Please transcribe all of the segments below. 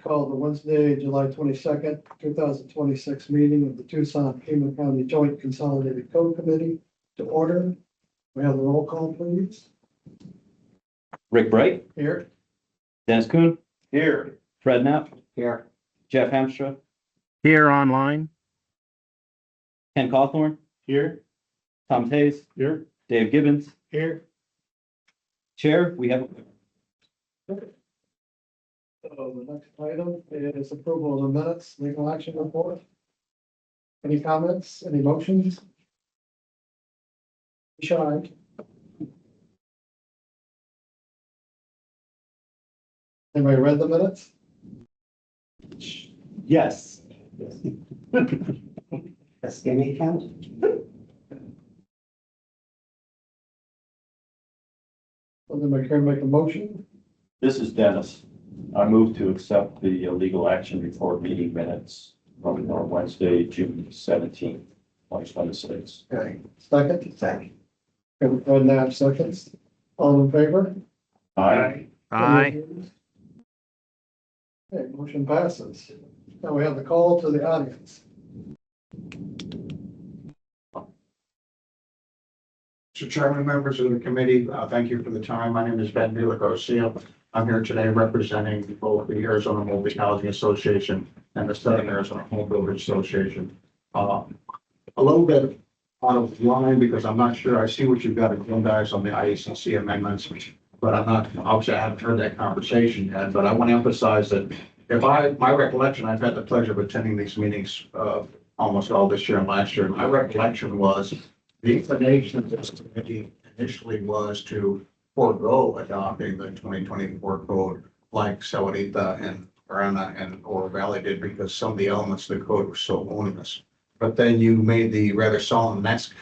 call the Wednesday, July 22nd, 2026 meeting of the Tucson-Pima County Joint Consolidated Code Committee to order. We have the roll call, please. Rick Bright, Here. Dennis Kuhn, Here. Fred Knapp, Here. Jeff Hamstra, Here online. Ken Cawthorn, Here. Tom Tays, Here. Dave Gibbons. Here. Chair, we have So the next item is approval of the minutes, legal action report. Any comments, any motions? Shy. Anybody read the minutes? Yes. That's give me count. Somebody care to make a motion? This is Dennis. I move to accept the legal action report meeting minutes from Wednesday, June 17th, 2026. Okay, second? Second. Fred Knapp seconds. All in favor? Aye. Aye. Okay, motion passes. Now we have the call to the audience. Mr. Chairman, members of the committee, thank you for the time. My name is Ben Garcia. I'm here today representing both the Arizona Multi Housing Association and the Southern Arizona Home Builders Association. A little bit out of line because I'm not sure. I see what you've got agendized on the IACC amendments, but I'm not, obviously I haven't heard that conversation yet, but I want to emphasize that my recollection, I've had the pleasure of attending these meetings almost all this year and last year. My recollection was the inclination of this committee initially was to forego adopting the 2024 code like Sahuarita and Arana and Oro Valley did because some of the elements of the code were so onerous. But then you made the rather solemn next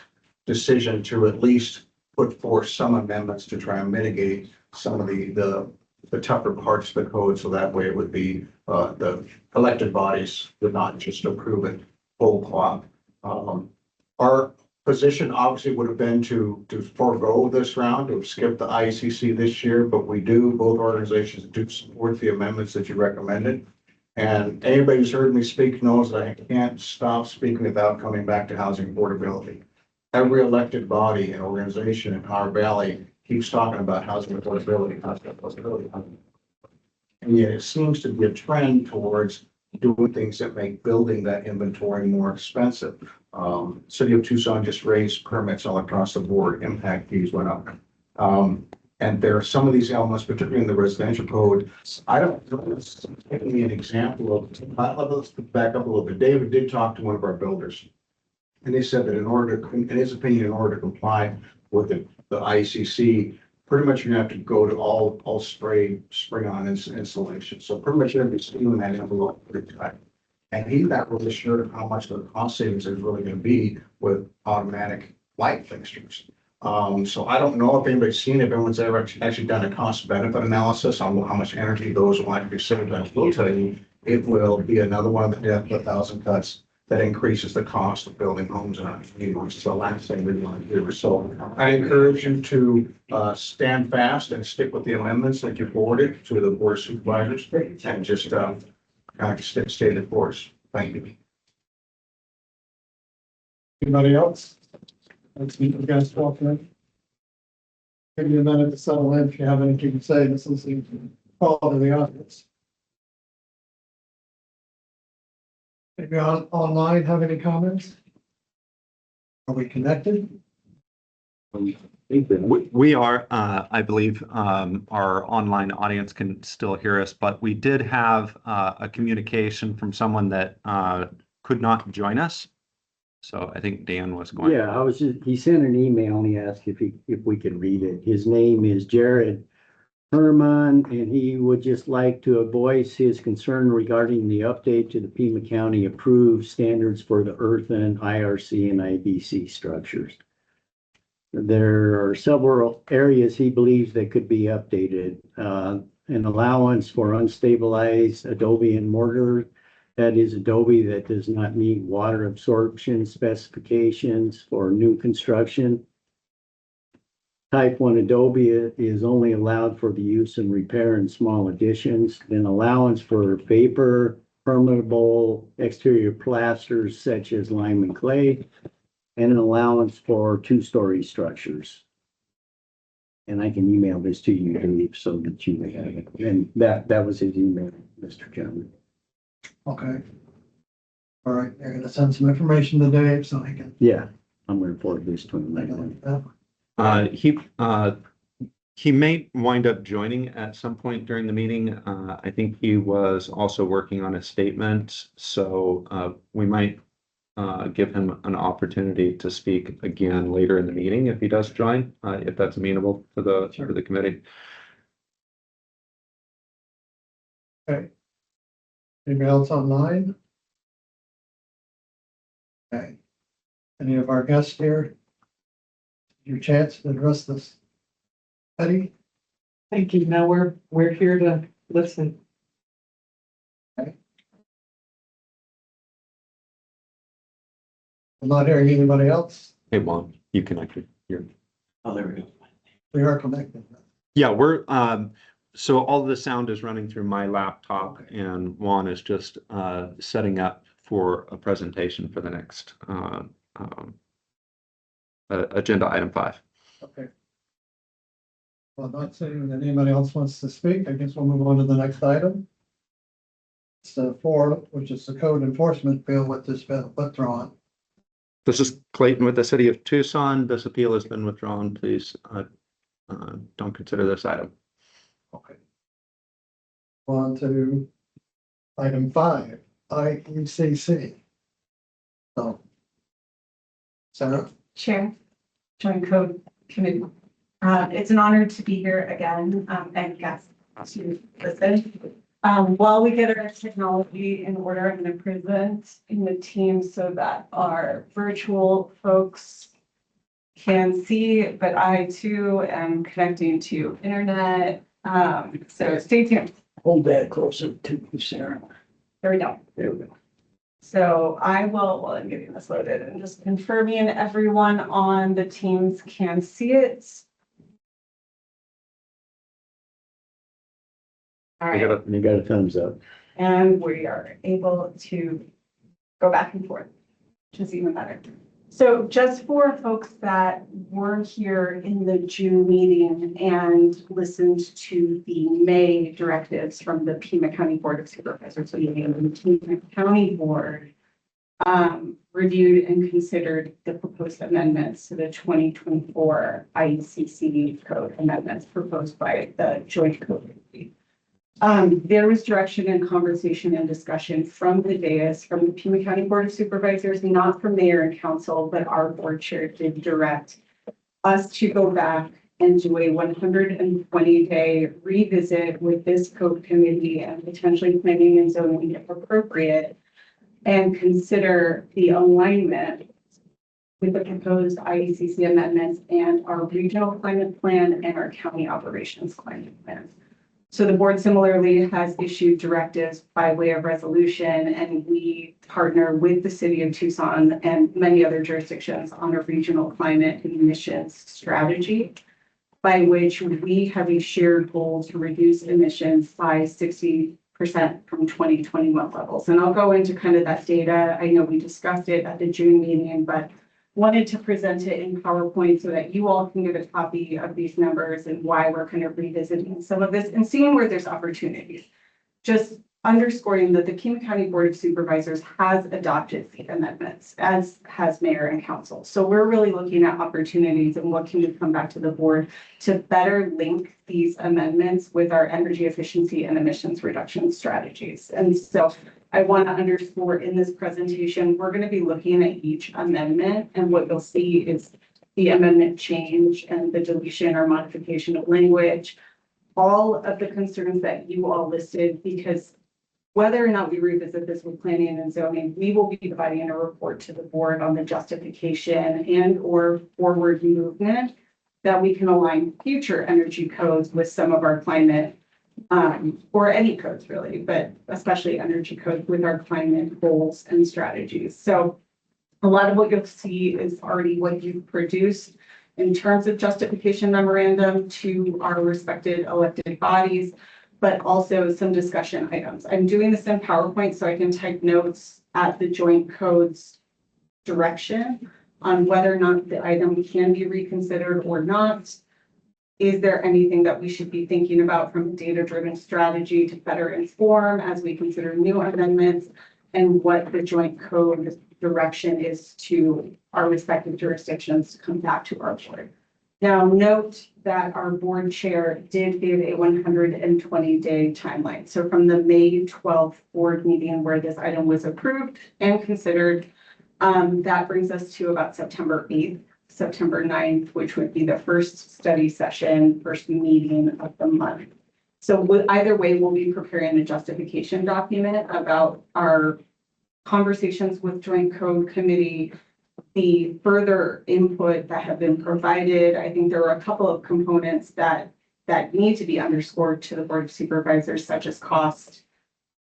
decision to at least put forth some amendments to try and mitigate some of the tougher parts of the code. So that way it would be the elected bodies would not just approve it full clock. Our position obviously would have been to forego this round, to skip the ICC this year, but both organizations do support the amendments that you recommended. And anybody who's heard me speak knows that I can't stop speaking without coming back to housing affordability. Every elected body and organization in our valley keeps talking about housing affordability, and yet it seems to be a trend towards doing things that make building that inventory more expensive. City of Tucson just raised permits all across the board. Impact fees went up. And there are some of these elements, particularly in the residential code. I don't know, it's giving me an example of, let's back up a little bit. David did talk to one of our builders. And they said that in his opinion, in order to comply with the ICC, pretty much you're gonna have to go to all spring on insulation. So pretty much you're gonna be stealing that envelope pretty tight. And he's not really sure of how much the cost savings is really gonna be with automatic light fixtures. So I don't know if anybody's seen, if anyone's ever actually done a cost benefit analysis on how much energy those will actually save. I will tell you, it will be another one of the death of 1,000 cuts that increases the cost of building homes in our community, which is the last thing we want to do. So I encourage you to stand fast and stick with the amendments that you forwarded to the board of supervisors and just kind of stay the course. Thank you. Anybody else? Let's meet the guys talking. Give you a minute to settle in if you have anything to say. This is the call to the audience. Maybe online have any comments? Are we connected? We are, I believe, our online audience can still hear us, but we did have a communication from someone that could not join us. So I think Dan was going. Yeah, he sent an email and he asked if we could read it. His name is Jared Herman, and he would just like to voice his concern regarding the update to the Pima County approved standards for the earthen IRC and IBC structures. There are several areas he believes that could be updated. An allowance for unstabilized adobe and mortar. That is adobe that does not meet water absorption specifications for new construction. Type 1 Adobe is only allowed for the use and repair in small additions. Then allowance for vapor, permeable exterior plasters such as lime and clay, and an allowance for 2-story structures. And I can email this to you, Dave, so that you may have it. And that was his email, Mr. Chairman. Okay. All right, you're gonna send some information to Dave so he can Yeah, I'm gonna forward this to him. take a right look now. at that. He may wind up joining at some point during the meeting. I think he was also working on a statement, so we might give him an opportunity to speak again later in the meeting if he does join, if that's amenable to the committee. Okay. Anybody else online? Okay. Any of our guests here? Your chance to address this. Eddie? Thank you. Now we're here to listen. I'm not hearing anybody else. Hey, Juan, you connected. Oh, there we go. We are connected. Yeah, so all the sound is running through my laptop and Juan is just setting up for a presentation for the next agenda item 5. Okay. Well, not saying that anybody else wants to speak. I guess we'll move on to the next item. It's 4, which is the code enforcement bill with this bill withdrawn. This is Clayton with the City of Tucson. This appeal has been withdrawn. Please don't consider this item. Okay. On to item 5, IECC. So. Sarah? Chair, Joint Code Committee. It's an honor to be here again, and guests to listen. While we get our technology in order, I'm going to present in the team so that our virtual folks can see, but I too am connecting to internet. So stay tuned. Hold that closer to you, Sarah. There we go. There we go. So I will, while I'm getting this loaded, and just confirming everyone on the teams can see it. All right, You got a thumbs up. and we are able to go back and forth, which is even better. So just for folks that were here in the June meeting and listened to the May directives from the Pima County Board of Supervisors, so you mean the Pima County Board, reviewed and considered the proposed amendments to the 2024 IECC code amendments proposed by the Joint Code Committee. There was direction and conversation and discussion from the dais, from the Pima County Board of Supervisors, not from mayor and council, but our board chair did direct us to go back and do a 120-day revisit with this code committee and potentially planning and zoning if appropriate, and consider the alignment with the proposed IECC amendments and our regional climate plan and our county operations climate plans. So the board similarly has issued directives by way of resolution, and we partner with the city of Tucson and many other jurisdictions on a regional climate emissions strategy, by which we have a shared goal to reduce emissions by 60% from 2021 levels. And I'll go into kind of that data. I know we discussed it at the June meeting, but wanted to present it in PowerPoint so that you all can get a copy of these numbers and why we're kind of revisiting some of this and seeing where there's opportunities. Just underscoring that the Pima County Board of Supervisors has adopted the amendments, as has mayor and council. So we're really looking at opportunities and what can we come back to the board to better link these amendments with our energy efficiency and emissions reduction strategies. And so I want to underscore in this presentation, we're going to be looking at each amendment, and what you'll see is the amendment change and the deletion or modification of language, all of the concerns that you all listed, because whether or not we revisit this with planning and zoning, we will be providing a report to the board on the justification and or forward movement that we can align future energy codes with some of our climate or any codes really, but especially energy codes with our climate goals and strategies. So a lot of what you'll see is already what you've produced in terms of justification memorandum to our respected elected bodies, but also some discussion items. I'm doing this in PowerPoint so I can type notes at the joint codes direction on whether or not the item can be reconsidered or not. Is there anything that we should be thinking about from a data-driven strategy to better inform as we consider new amendments, and what the joint code direction is to our respective jurisdictions to come back to our board? Now, note that our board chair did give a 120-day timeline. So from the May 12th board meeting where this item was approved and considered, that brings us to about September 8th, September 9th, which would be the first study session, first meeting of the month. So either way, we'll be preparing a justification document about our conversations with Joint Code Committee, the further input that have been provided. I think there were a couple of components that need to be underscored to the Board of Supervisors, such as cost,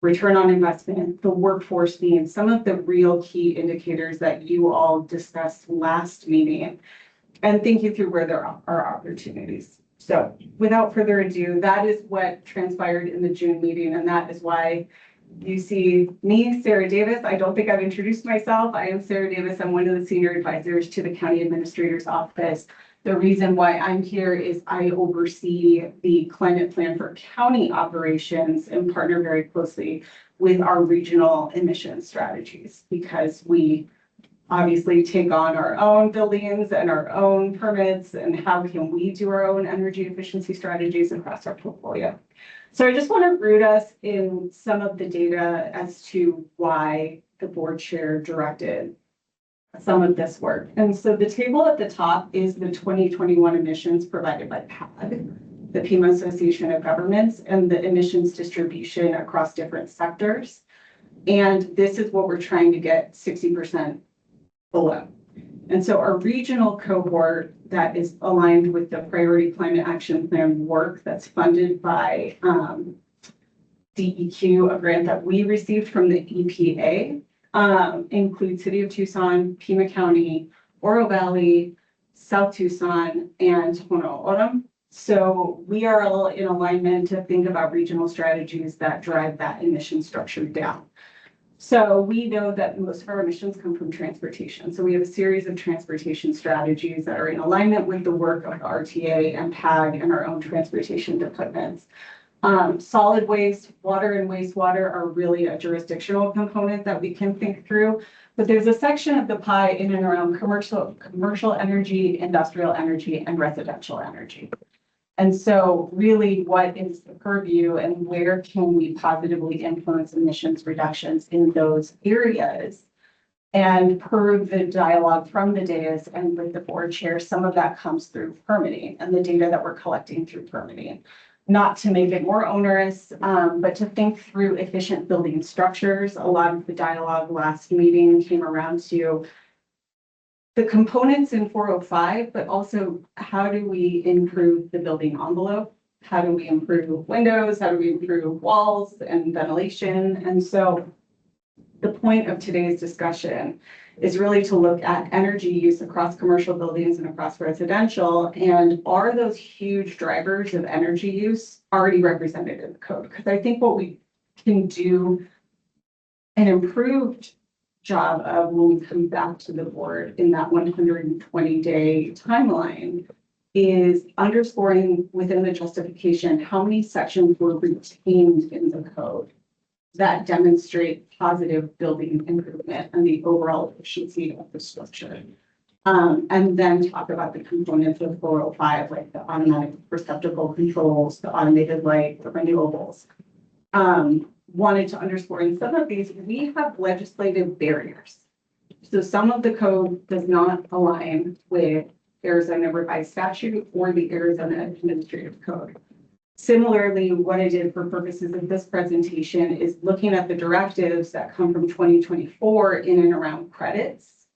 return on investment, the workforce being some of the real key indicators that you all discussed last meeting, and thinking through where there are opportunities. So without further ado, that is what transpired in the June meeting, and that is why you see me, Sarah Davis. I don't think I've introduced myself. I am Sarah Davis. I'm one of the senior advisors to the County Administrator's Office. The reason why I'm here is I oversee the climate plan for county operations and partner very closely with our regional emission strategies, because we obviously take on our own buildings and our own permits, and how can we do our own energy efficiency strategies across our portfolio. So I just want to root us in some of the data as to why the board chair directed some of this work. And so the table at the top is the 2021 emissions provided by PAG, the Pima Association of Governments, and the emissions distribution across different sectors. And this is what we're trying to get 60% below. And so our regional cohort that is aligned with the Priority Climate Action Plan work that's funded by DEQ, a grant that we received from the EPA, include City of Tucson, Pima County, Oro Valley, South Tucson, and Honolulu. So we are all in alignment to think about regional strategies that drive that emission structure down. So we know that most of our emissions come from transportation. So we have a series of transportation strategies that are in alignment with the work of the RTA and PAG and our own transportation departments. Solid waste, water and wastewater are really a jurisdictional component that we can think through. But there's a section of the pie in and around commercial energy, industrial energy, and residential energy. And so really, what is the purview and where can we positively influence emissions reductions in those areas? And per the dialogue from the dais and with the board chair, some of that comes through permitting and the data that we're collecting through permitting. Not to make it more onerous, but to think through efficient building structures. A lot of the dialogue last meeting came around to the components in 405, but also how do we improve the building envelope? How do we improve windows? How do we improve walls and ventilation? And so the point of today's discussion is really to look at energy use across commercial buildings and across residential. And are those huge drivers of energy use already represented in the code? Because I think what we can do an improved job of when we come back to the board in that 120-day timeline is underscoring within the justification how many sections were retained in the code that demonstrate positive building improvement and the overall efficiency of the structure. And then talk about the components of 405, like the automatic receptacle controls, the automated light, the renewables. Wanted to underscore in some of these, we have legislative barriers. So some of the code does not align with Arizona revised statute or the Arizona administrative code. Similarly, what I did for purposes of this presentation is looking at the directives that come from 2024 in and around credits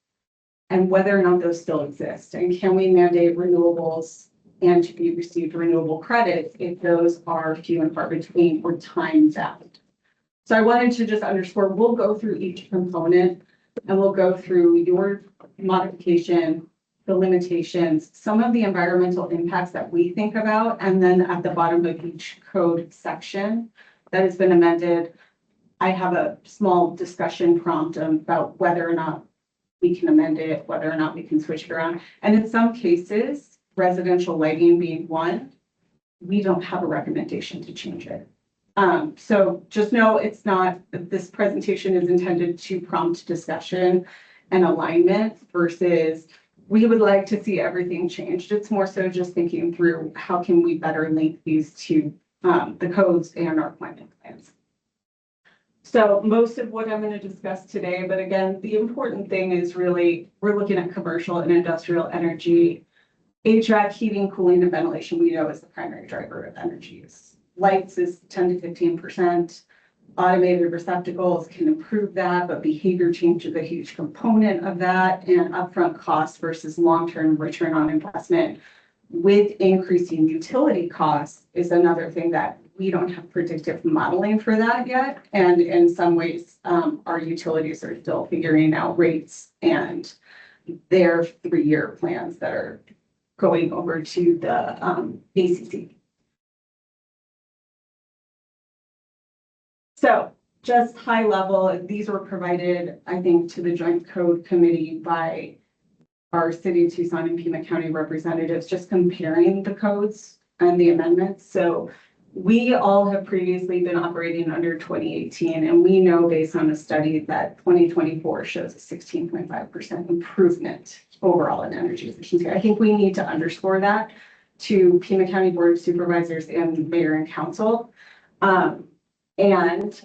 and whether or not those still exist. And can we mandate renewables and to be received renewable credits if those are few and far between or time bound? So I wanted to just underscore, we'll go through each component and we'll go through your modification, the limitations, some of the environmental impacts that we think about, and then at the bottom of each code section that has been amended, I have a small discussion prompt about whether or not we can amend it, whether or not we can switch it around. And in some cases, residential lighting being one, we don't have a recommendation to change it. So just know it's not, this presentation is intended to prompt discussion and alignment versus we would like to see everything changed. It's more so just thinking through how can we better link these to the codes and our climate plans. So most of what I'm going to discuss today, but again, the important thing is really, we're looking at commercial and industrial energy. HVAC, heating, cooling, and ventilation, we know is the primary driver of energy use. Lights is 10 to 15%. Automated receptacles can improve that, but behavior change is a huge component of that, and upfront costs versus long-term return on investment with increasing utility costs is another thing that we don't have predictive modeling for that yet. And in some ways, our utilities are still figuring out rates and their 3-year plans that are going over to the ACC. So just high level, these were provided, I think, to the Joint Code Committee by our City of Tucson and Pima County representatives, just comparing the codes and the amendments. So we all have previously been operating under 2018, and we know based on a study that 2024 shows a 16.5% improvement overall in energy efficiency. I think we need to underscore that to Pima County Board of Supervisors and Mayor and Council. And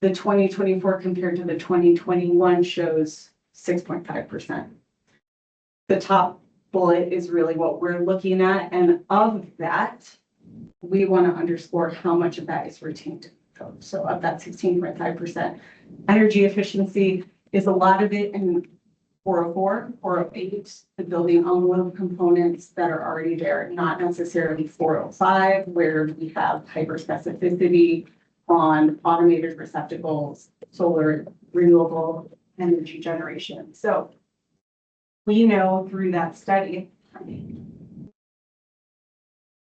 the 2024 compared to the 2021 shows 6.5%. The top bullet is really what we're looking at. And of that, we want to underscore how much of that is retained. So of that 16.5%, energy efficiency is a lot of it in 404, 408, the building envelope components that are already there, not necessarily 405, where we have hyper specificity on automated receptacles, solar, renewable energy generation. So we know through that study.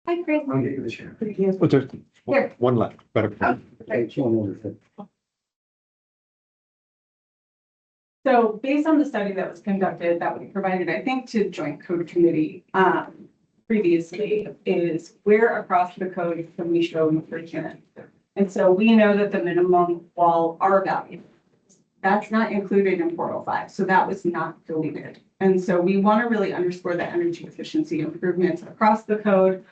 Hi, Chris. I'll get you the chair. Well, there's Here. one left, better. So based on the study that was conducted, that we provided, I think, to Joint Code Committee previously, is where across the code can we show improvement? And so we know that the minimum wall R value, that's not included in 405. So that was not deleted. And so we want to really underscore the energy efficiency improvements across the code.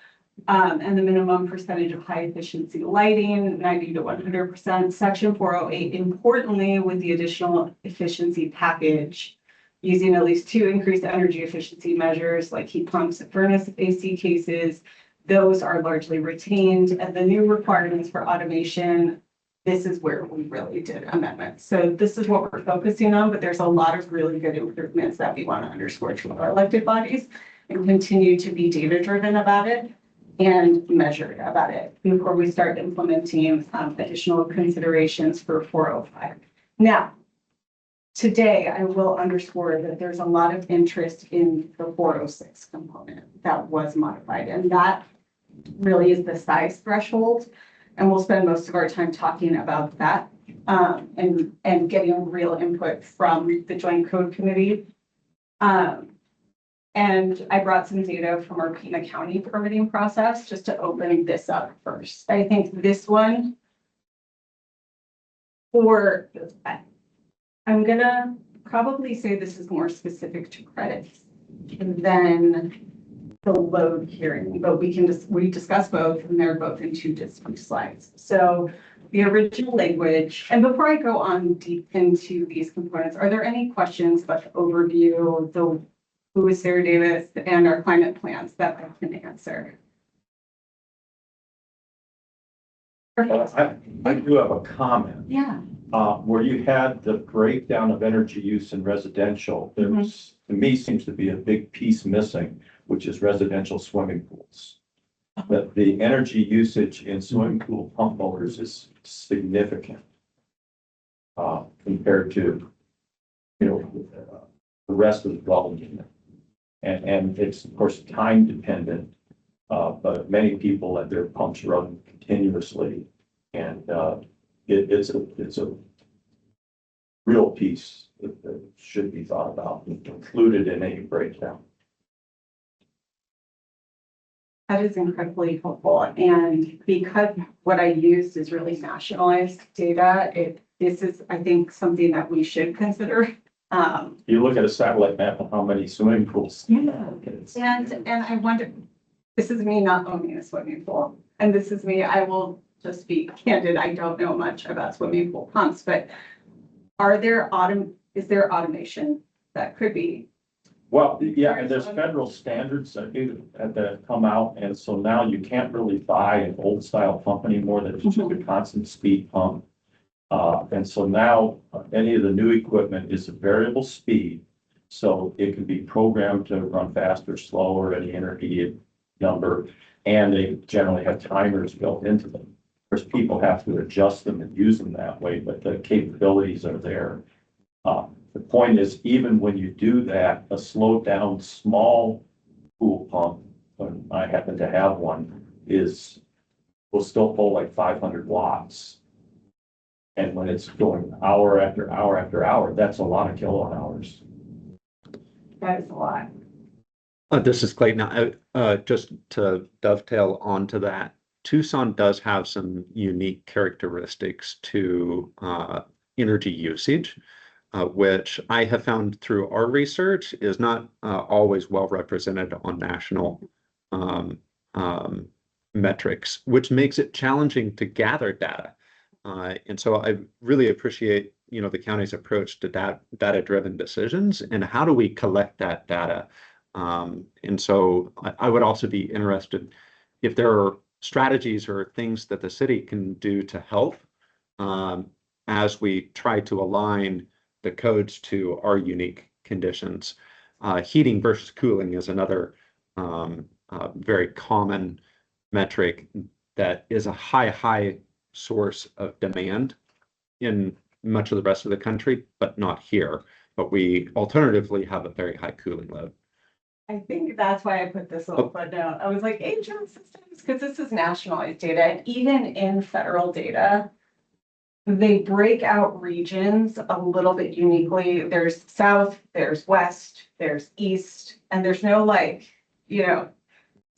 And the minimum percentage of high efficiency lighting, 90 to 100%. Section 408, importantly, with the additional efficiency package, using at least 2 increased energy efficiency measures like heat pumps and furnace AC cases, those are largely retained. And the new requirements for automation, this is where we really did amendments. So this is what we're focusing on, but there's a lot of really good improvements that we want to underscore to our elected bodies and continue to be data-driven about it and measured about it before we start implementing additional considerations for 405. Now, today I will underscore that there's a lot of interest in the 406 component that was modified, and that really is the size threshold. And we'll spend most of our time talking about that and getting real input from the Joint Code Committee. And I brought some data from our Pima County permitting process just to open this up first. I think this one, I'm gonna probably say this is more specific to credits than the load hearing, but we discuss both, and they're both in 2 different slides. So the original language, and before I go on deep into these components, are there any questions about the overview, the who is Sarah Davis, and our climate plans that I can answer? I do have a comment. Yeah. Where you had the breakdown of energy use in residential, there's, to me, seems to be a big piece missing, which is residential swimming pools. But the energy usage in swimming pool pump motors is significant compared to, the rest of the development. And it's of course time dependent. But many people let their pumps run continuously. And, it's a real piece that should be thought about and included in any breakdown. That is incredibly helpful. And because what I used is really nationalized data, this is, I think, something that we should consider. You look at a satellite map of how many swimming pools. Yeah. And I wonder, this is me not owning a swimming pool. And this is me, I will just be candid, I don't know much about swimming pool pumps, but is there automation that could be? Well, yeah, and there's federal standards that come out, and so now you can't really buy an old style pump anymore that's just a constant speed pump. And so now any of the new equipment is a variable speed, so it can be programmed to run faster, slower, any intermediate number, and they generally have timers built into them. Of course, people have to adjust them and use them that way, but the capabilities are there. The point is, even when you do that, a slowed down small pool pump, when I happen to have one, will still pull like 500 watts. And when it's going hour after hour after hour, that's a lot of kilowatt hours. That is a lot. This is Clayton. Just to dovetail onto that, Tucson does have some unique characteristics to energy usage, which I have found through our research is not always well represented on national metrics, which makes it challenging to gather data. And so I really appreciate, the county's approach to data-driven decisions and how do we collect that data. And so I would also be interested if there are strategies or things that the city can do to help as we try to align the codes to our unique conditions. Heating versus cooling is another very common metric that is a high source of demand in much of the rest of the country, but not here. But we alternatively have a very high cooling load. I think that's why I put this little footnote. I was like, HVAC systems, because this is nationalized data, and even in federal data, they break out regions a little bit uniquely. There's south, there's west, there's east, and there's no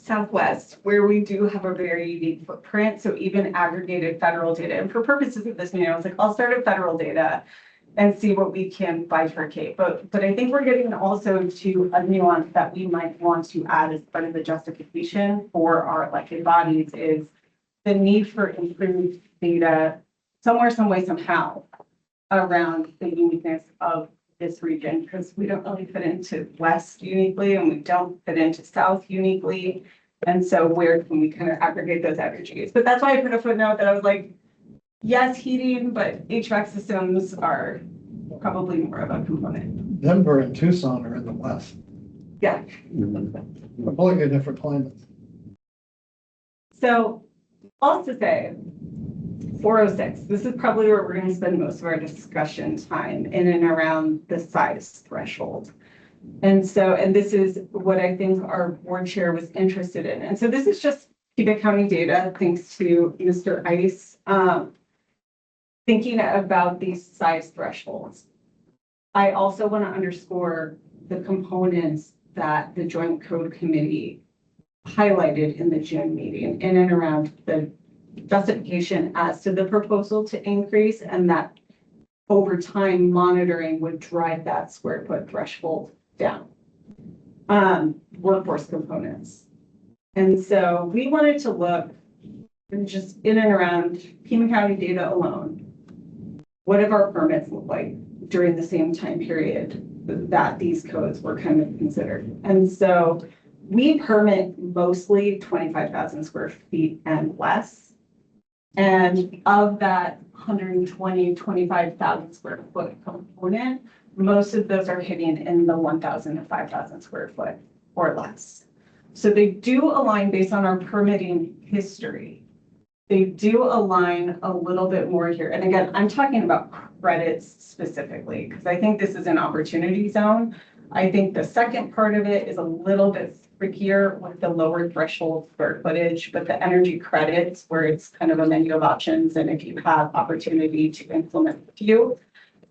southwest, where we do have a very unique footprint. So even aggregated federal data, and for purposes of this meeting, I was like, I'll start at federal data and see what we can bifurcate. But I think we're getting also to a nuance that we might want to add as part of the justification for our elected bodies is the need for improved data somewhere, some way, somehow around the uniqueness of this region, because we don't really fit into West uniquely and we don't fit into South uniquely. And so where can we kind of aggregate those averages? But that's why I put a footnote that I was like, yes, heating, but HVAC systems are probably more of a component. Denver and Tucson are in the west, Yeah. completely different climates. So also say 406, this is probably where we're going to spend most of our discussion time in and around the size threshold. And this is what I think our board chair was interested in. And so this is just Pima County data, thanks to Mr. Ice, thinking about these size thresholds. I also want to underscore the components that the Joint Code Committee highlighted in the June meeting in and around the justification as to the proposal to increase, and that over time monitoring would drive that square foot threshold down. Workforce components. And so we wanted to look just in and around Pima County data alone. What have our permits look like during the same time period that these codes were kind of considered? And so we permit mostly 25,000 square feet and less. And of that 25,000 square foot component, most of those are hitting in the 1,000 to 5,000 square foot or less. So they do align based on our permitting history. They do align a little bit more here. And again, I'm talking about credits specifically, because I think this is an opportunity zone. I think the second part of it is a little bit trickier with the lower threshold square footage, but the energy credits where it's kind of a menu of options. And if you have opportunity to implement a few,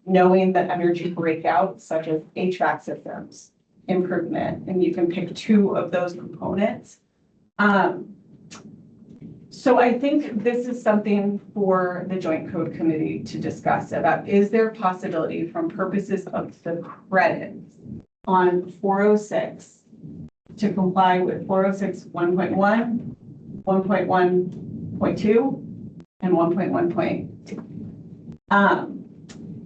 knowing the energy breakout such as HVAC systems, improvement, and you can pick two of those components. So I think this is something for the Joint Code Committee to discuss about, is there possibility from purposes of the credits on 406 to comply with 406 1.1, 1.1.2, and 1.1.2?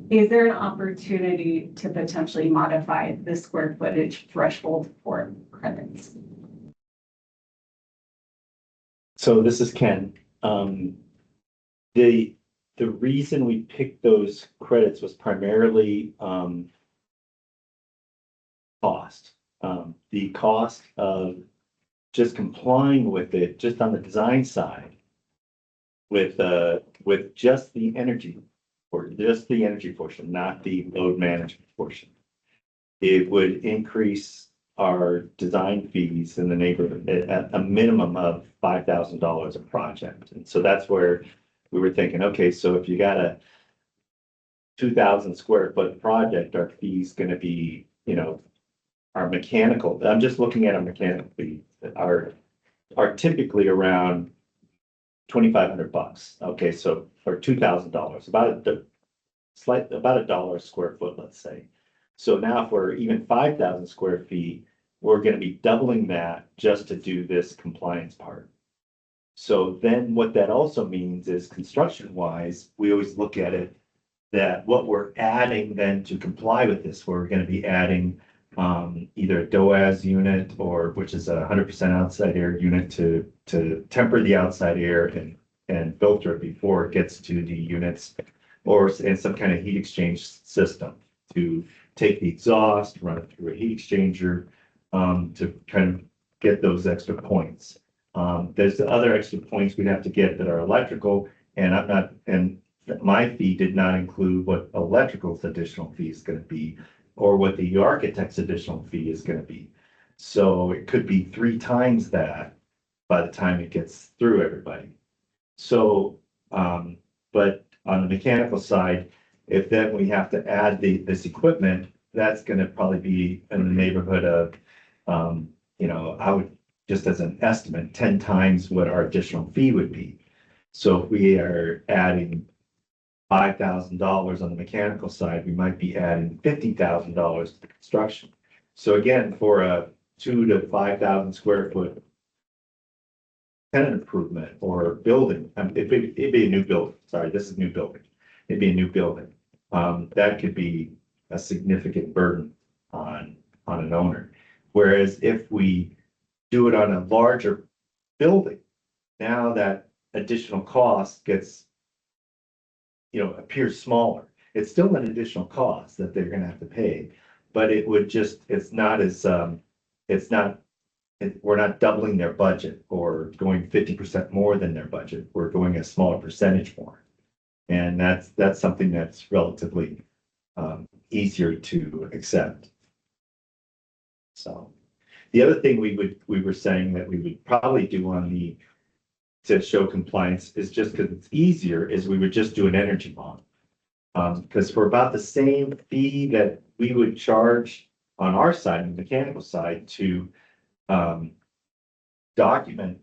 Is there an opportunity to potentially modify the square footage threshold for credits? So this is Ken. The reason we picked those credits was primarily cost. The cost of just complying with it, just on the design side, with just the energy, or just the energy portion, not the load management portion. It would increase our design fees in the neighborhood at a minimum of $5,000 a project. And so that's where we were thinking, okay, so if you got a 2,000 square foot project, our fee's gonna be, our mechanical, I'm just looking at our mechanical fees that are typically around $2,500. Okay, so for $2,000, about $1 a square foot, let's say. So now if we're even 5,000 square feet, we're gonna be doubling that just to do this compliance part. So then what that also means is construction wise, we always look at it that what we're adding then to comply with this, we're gonna be adding either a DOAS unit or which is a 100% outside air unit to temper the outside air and filter it before it gets to the units, or in some kind of heat exchange system to take the exhaust, run it through a heat exchanger to kind of get those extra points. There's the other extra points we'd have to get that are electrical, and my fee did not include what electrical's additional fee is going to be, or what the architect's additional fee is going to be. So it could be 3 times that by the time it gets through everybody. So, but on the mechanical side, if then we have to add this equipment, that's going to probably be in the neighborhood of, I would just as an estimate, 10 times what our additional fee would be. So if we are adding $5,000 on the mechanical side, we might be adding $50,000 to construction. So again, for a 2,000 to 5,000 square foot tenant improvement or building, it'd be a new building. Sorry, this is new building. It'd be a new building. That could be a significant burden on an owner. Whereas if we do it on a larger building, now that additional cost gets, appears smaller. It's still an additional cost that they're gonna have to pay, but it would just, we're not doubling their budget or going 50% more than their budget. We're going a smaller percentage more. And that's something that's relatively easier to accept. So the other thing we were saying that we would probably do to show compliance is just because it's easier, is we would just do an energy model. Because for about the same fee that we would charge on our side, the mechanical side, to document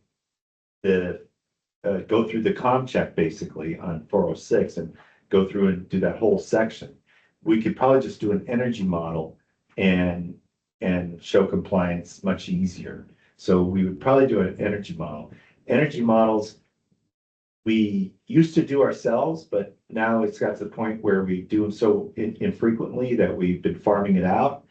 go through the com check basically on 406 and go through and do that whole section. We could probably just do an energy model and show compliance much easier. So we would probably do an energy model. Energy models, we used to do ourselves, but now it's got to the point where we do them so infrequently that we've been farming it out.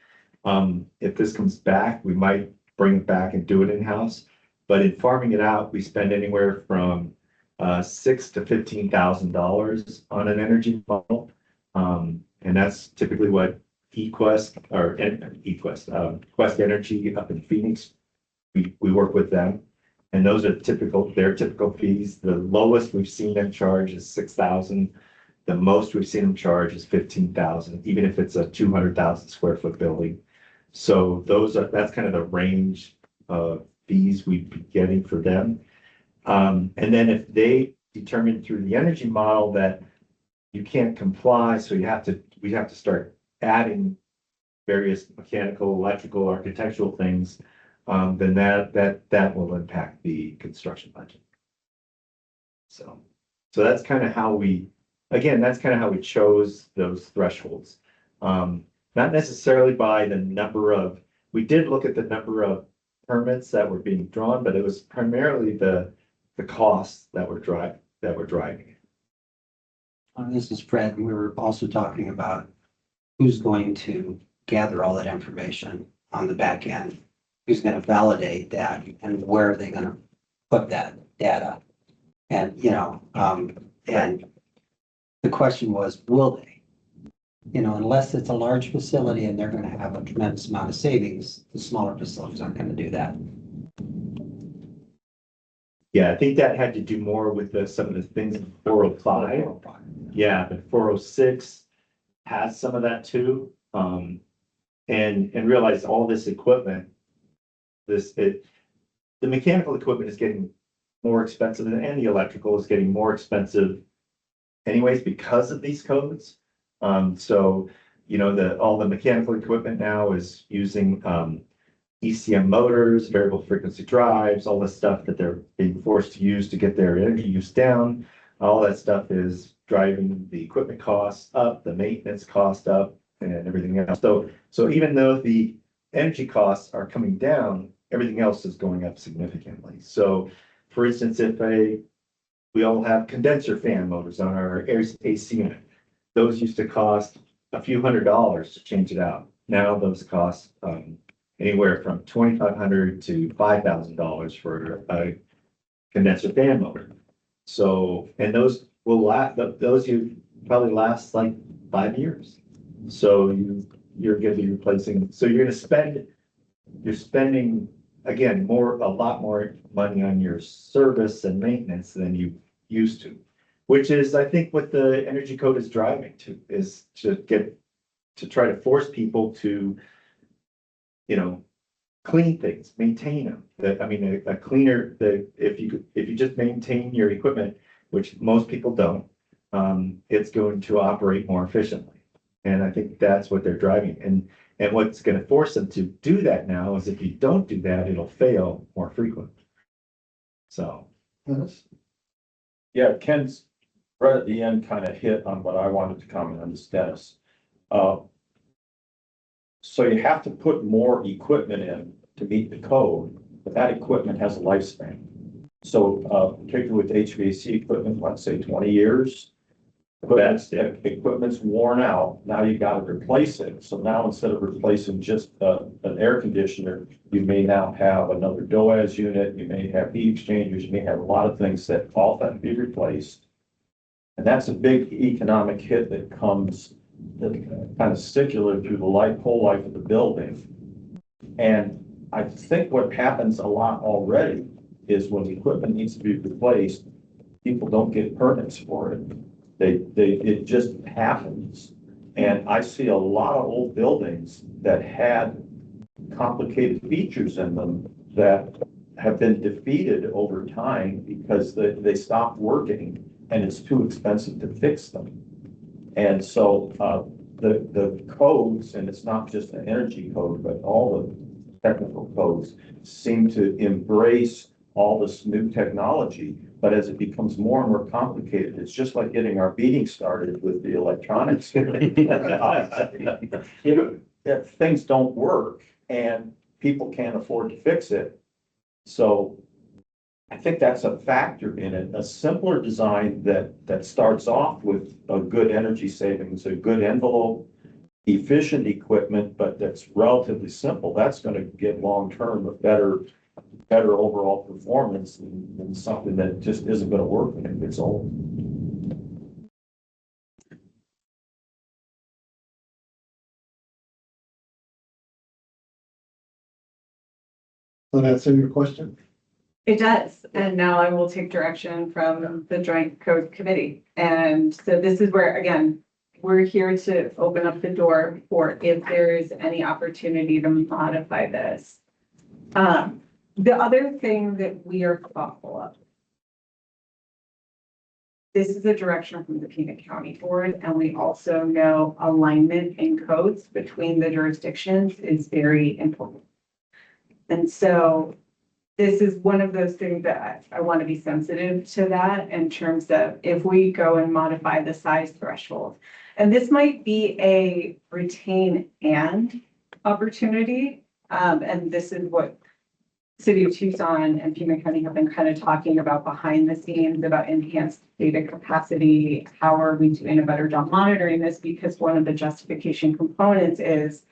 If this comes back, we might bring it back and do it in-house. But in farming it out, we spend anywhere from $6,000 to $15,000 on an energy model. And that's typically what Quest Energy up in Phoenix, we work with them. And those are their typical fees. The lowest we've seen them charge is $6,000. The most we've seen them charge is $15,000, even if it's a 200,000 square foot building. So that's kind of the range of fees we'd be getting for them. And then if they determine through the energy model that you can't comply, so we have to start adding various mechanical, electrical, architectural things, then that will impact the construction budget. So that's kind of how that's kind of how we chose those thresholds. Not necessarily by the number of, we did look at the number of permits that were being drawn, but it was primarily the costs that were driving it. This is Fred, and we were also talking about who's going to gather all that information on the back end. Who's going to validate that and where are they going to put that data? And, and the question was, will they? Unless it's a large facility and they're going to have a tremendous amount of savings, the smaller facilities aren't going to do that. Yeah, I think that had to do more with some of the things in 405. Yeah, but 406 has some of that too. And realize all this equipment, the mechanical equipment is getting more expensive and the electrical is getting more expensive anyways because of these codes. So, all the mechanical equipment now is using ECM motors, variable frequency drives, all the stuff that they're being forced to use to get their energy use down. All that stuff is driving the equipment costs up, the maintenance cost up, and everything else. So even though the energy costs are coming down, everything else is going up significantly. So, for instance, we all have condenser fan motors on our AC unit. Those used to cost a few $100s to change it out. Now those cost anywhere from $2,500 to $5,000 for a condenser fan motor. So, and those will last, you probably last like 5 years. So you're going to be replacing, so you're spending again, a lot more money on your service and maintenance than you used to, which is, I think, what the energy code is driving to, is to try to force people to, clean things, maintain them. A cleaner, if you just maintain your equipment, which most people don't, it's going to operate more efficiently. And I think that's what they're driving. And what's going to force them to do that now is if you don't do that, it'll fail more frequently. So. Dennis? Yeah, Ken's right at the end kind of hit on what I wanted to comment on, this, Dennis. So you have to put more equipment in to meet the code, but that equipment has a lifespan. So particularly with HVAC equipment, let's say 20 years, equipment's worn out. Now you got to replace it. So now instead of replacing just an air conditioner, you may now have another DOAS unit. You may have heat exchangers. You may have a lot of things that all have to be replaced. And that's a big economic hit that comes kind of secular through the whole life of the building. And I think what happens a lot already is when the equipment needs to be replaced, people don't get permits for it. It just happens. And I see a lot of old buildings that had complicated features in them that have been defeated over time because they stopped working and it's too expensive to fix them. And so the codes, and it's not just the energy code, but all the technical codes seem to embrace all this new technology. But as it becomes more and more complicated, it's just like getting our meeting started with the electronics. Things don't work and people can't afford to fix it. So I think that's a factor in it. A simpler design that starts off with a good energy savings, a good envelope, efficient equipment, but that's relatively simple. That's going to get long-term a better overall performance than something that just isn't going to work when it gets old. Does that answer your question? It does. And now I will take direction from the Joint Code Committee. And so this is where, again, we're here to open up the door for if there is any opportunity to modify this. The other thing that we are thoughtful of. This is a direction from the Pima County Board, and we also know alignment in codes between the jurisdictions is very important. And so this is one of those things that I want to be sensitive to that in terms of if we go and modify the size threshold. And this might be a retain and opportunity. And this is what City of Tucson and Pima County have been kind of talking about behind the scenes about enhanced data capacity. How are we doing a better job monitoring this? Because one of the justification components is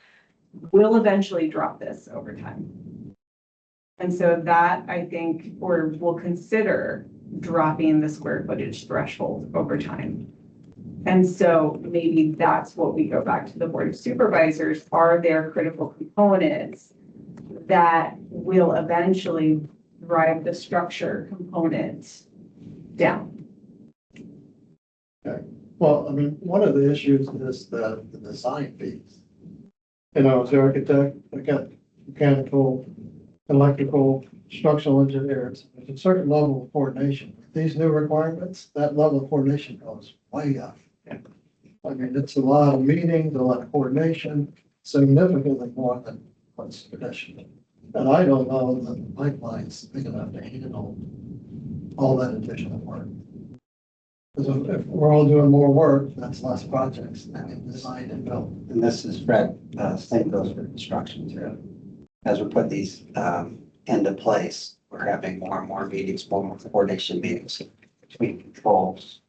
we'll eventually drop this over time. And so that I think, or we'll consider dropping the square footage threshold over time. And so maybe that's what we go back to the Board of Supervisors. Are there critical components that will eventually drive the structure components down? Well, I mean, one of the issues is the design fees. You know, as the architect, I got mechanical, electrical, structural engineers, there's a certain level of coordination. With these new requirements, that level of coordination goes way up. I mean, it's a lot of meetings, a lot of coordination, significantly more than what's traditional. And I don't know that the pipeline's big enough to handle all that additional work. Because if we're all doing more work, that's less projects and design and build. And this is Fred, same goes for construction too. As we put these into place, we're having more and more meetings, more coordination meetings between controls,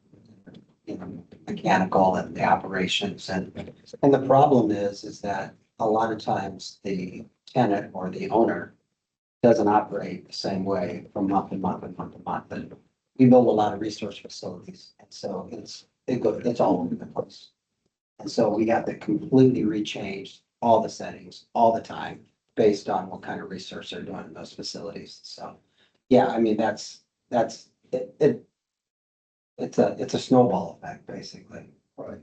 you know, mechanical and the operations. And the problem is that a lot of times the tenant or the owner doesn't operate the same way from month to month and month to month. And we build a lot of resource facilities. And so it's all over the place. And so we have to completely rechange all the settings all the time based on what kind of research they're doing in those facilities. So, yeah, I mean, it's a snowball effect, basically. Right.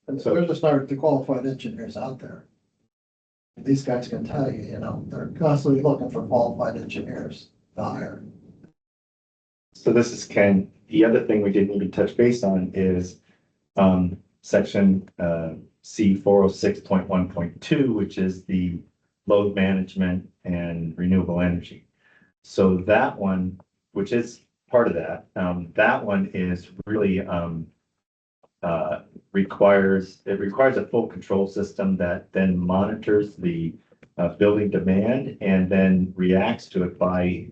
And so there's just not the qualified engineers out there. These guys can tell you, you know, they're constantly looking for qualified engineers to hire. So this is Ken. The other thing we didn't even touch base on is section C 406.1.2, which is the load management and renewable energy. So that one, which is part of that, that one is really requires a full control system that then monitors the building demand and then reacts to it by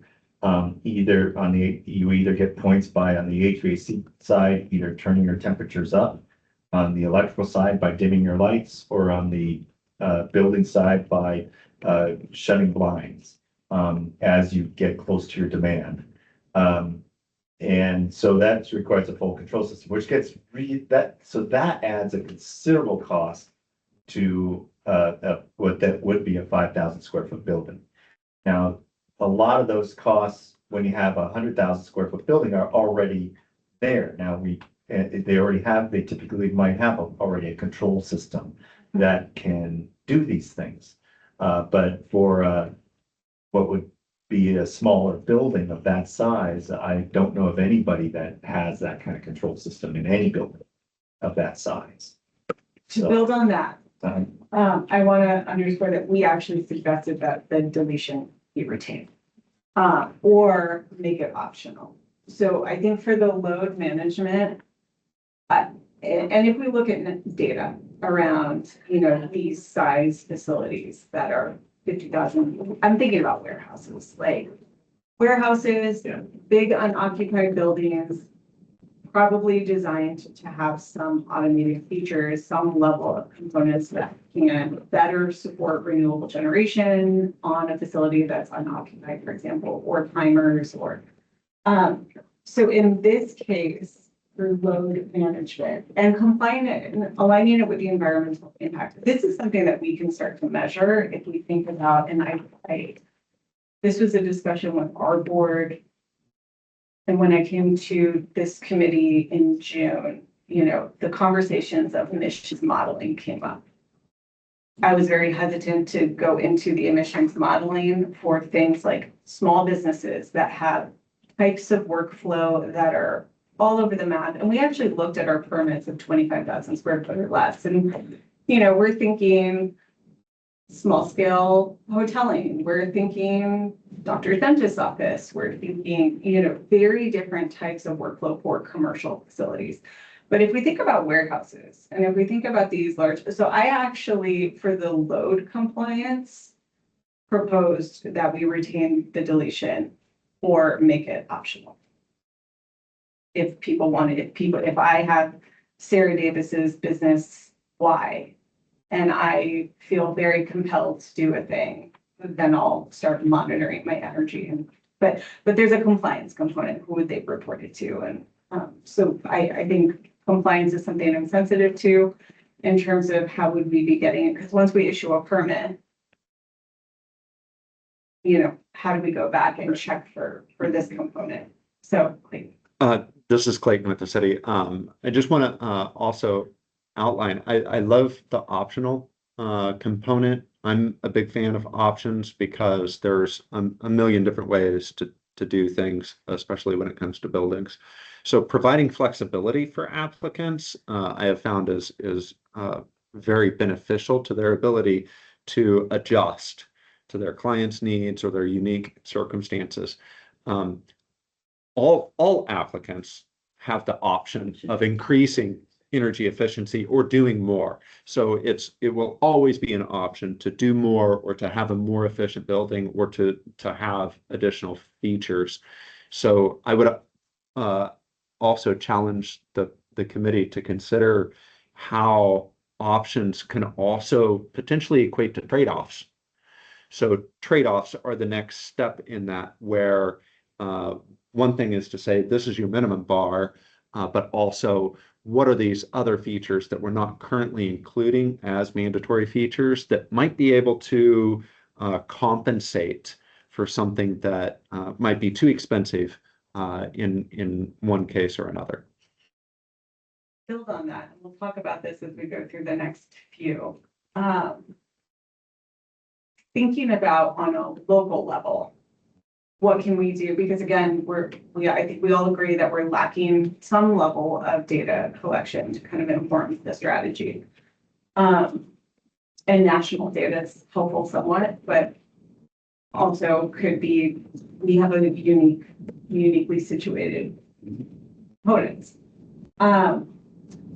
you either get points by on the HVAC side, either turning your temperatures up, on the electrical side by dimming your lights, or on the building side by shutting blinds as you get close to your demand. And so that requires a full control system, which gets so that adds a considerable cost to what that would be a 5,000 square foot building. Now, a lot of those costs, when you have a 100,000 square foot building, are already there. Now they typically might have already a control system that can do these things. But for what would be a smaller building of that size, I don't know of anybody that has that kind of control system in any building of that size. To build on that, I want to underscore that we actually suggested that the deletion be retained or make it optional. So I think for the load management, and if we look at data around, you know, these size facilities that are 50,000, I'm thinking about warehouses, like warehouses, big unoccupied buildings, probably designed to have some automated features, some level of components that can better support renewable generation on a facility that's unoccupied, for example, or timers or, so in this case, for load management and combining it and aligning it with the environmental impact. This is something that we can start to measure if we think about, and this was a discussion with our board. And when I came to this committee in June, the conversations of emissions modeling came up. I was very hesitant to go into the emissions modeling for things like small businesses that have types of workflow that are all over the map. And we actually looked at our permits of 25,000 square foot or less. And, we're thinking small scale hoteling. We're thinking doctor's dentist's office. We're thinking, very different types of workflow for commercial facilities. But if we think about warehouses and if we think about these large, so I actually, for the load compliance, proposed that we retain the deletion or make it optional. If people wanted, if I have Sarah Davis's business Y and I feel very compelled to do a thing, then I'll start monitoring my energy. But there's a compliance component. Who would they report it to? And so I think compliance is something I'm sensitive to in terms of how would we be getting it? Because once we issue a permit, how do we go back and check for this component? So This is Clayton with the city. I just want to also outline, I love the optional component. I'm a big fan of options because there's a million different ways to do things, especially when it comes to buildings. So providing flexibility for applicants, I have found is very beneficial to their ability to adjust to their clients' needs or their unique circumstances. All applicants have the option of increasing energy efficiency or doing more. So it will always be an option to do more or to have a more efficient building or to have additional features. So I would also challenge the committee to consider how options can also potentially equate to trade-offs. So trade-offs are the next step in that, where one thing is to say, this is your minimum bar, but also what are these other features that we're not currently including as mandatory features that might be able to compensate for something that might be too expensive in one case or another. Build on that, and we'll talk about this as we go through the next few. Thinking about on a local level, what can we do? Because again, I think we all agree that we're lacking some level of data collection to kind of inform the strategy. And national data is helpful somewhat, but also could be, we have a uniquely situated components.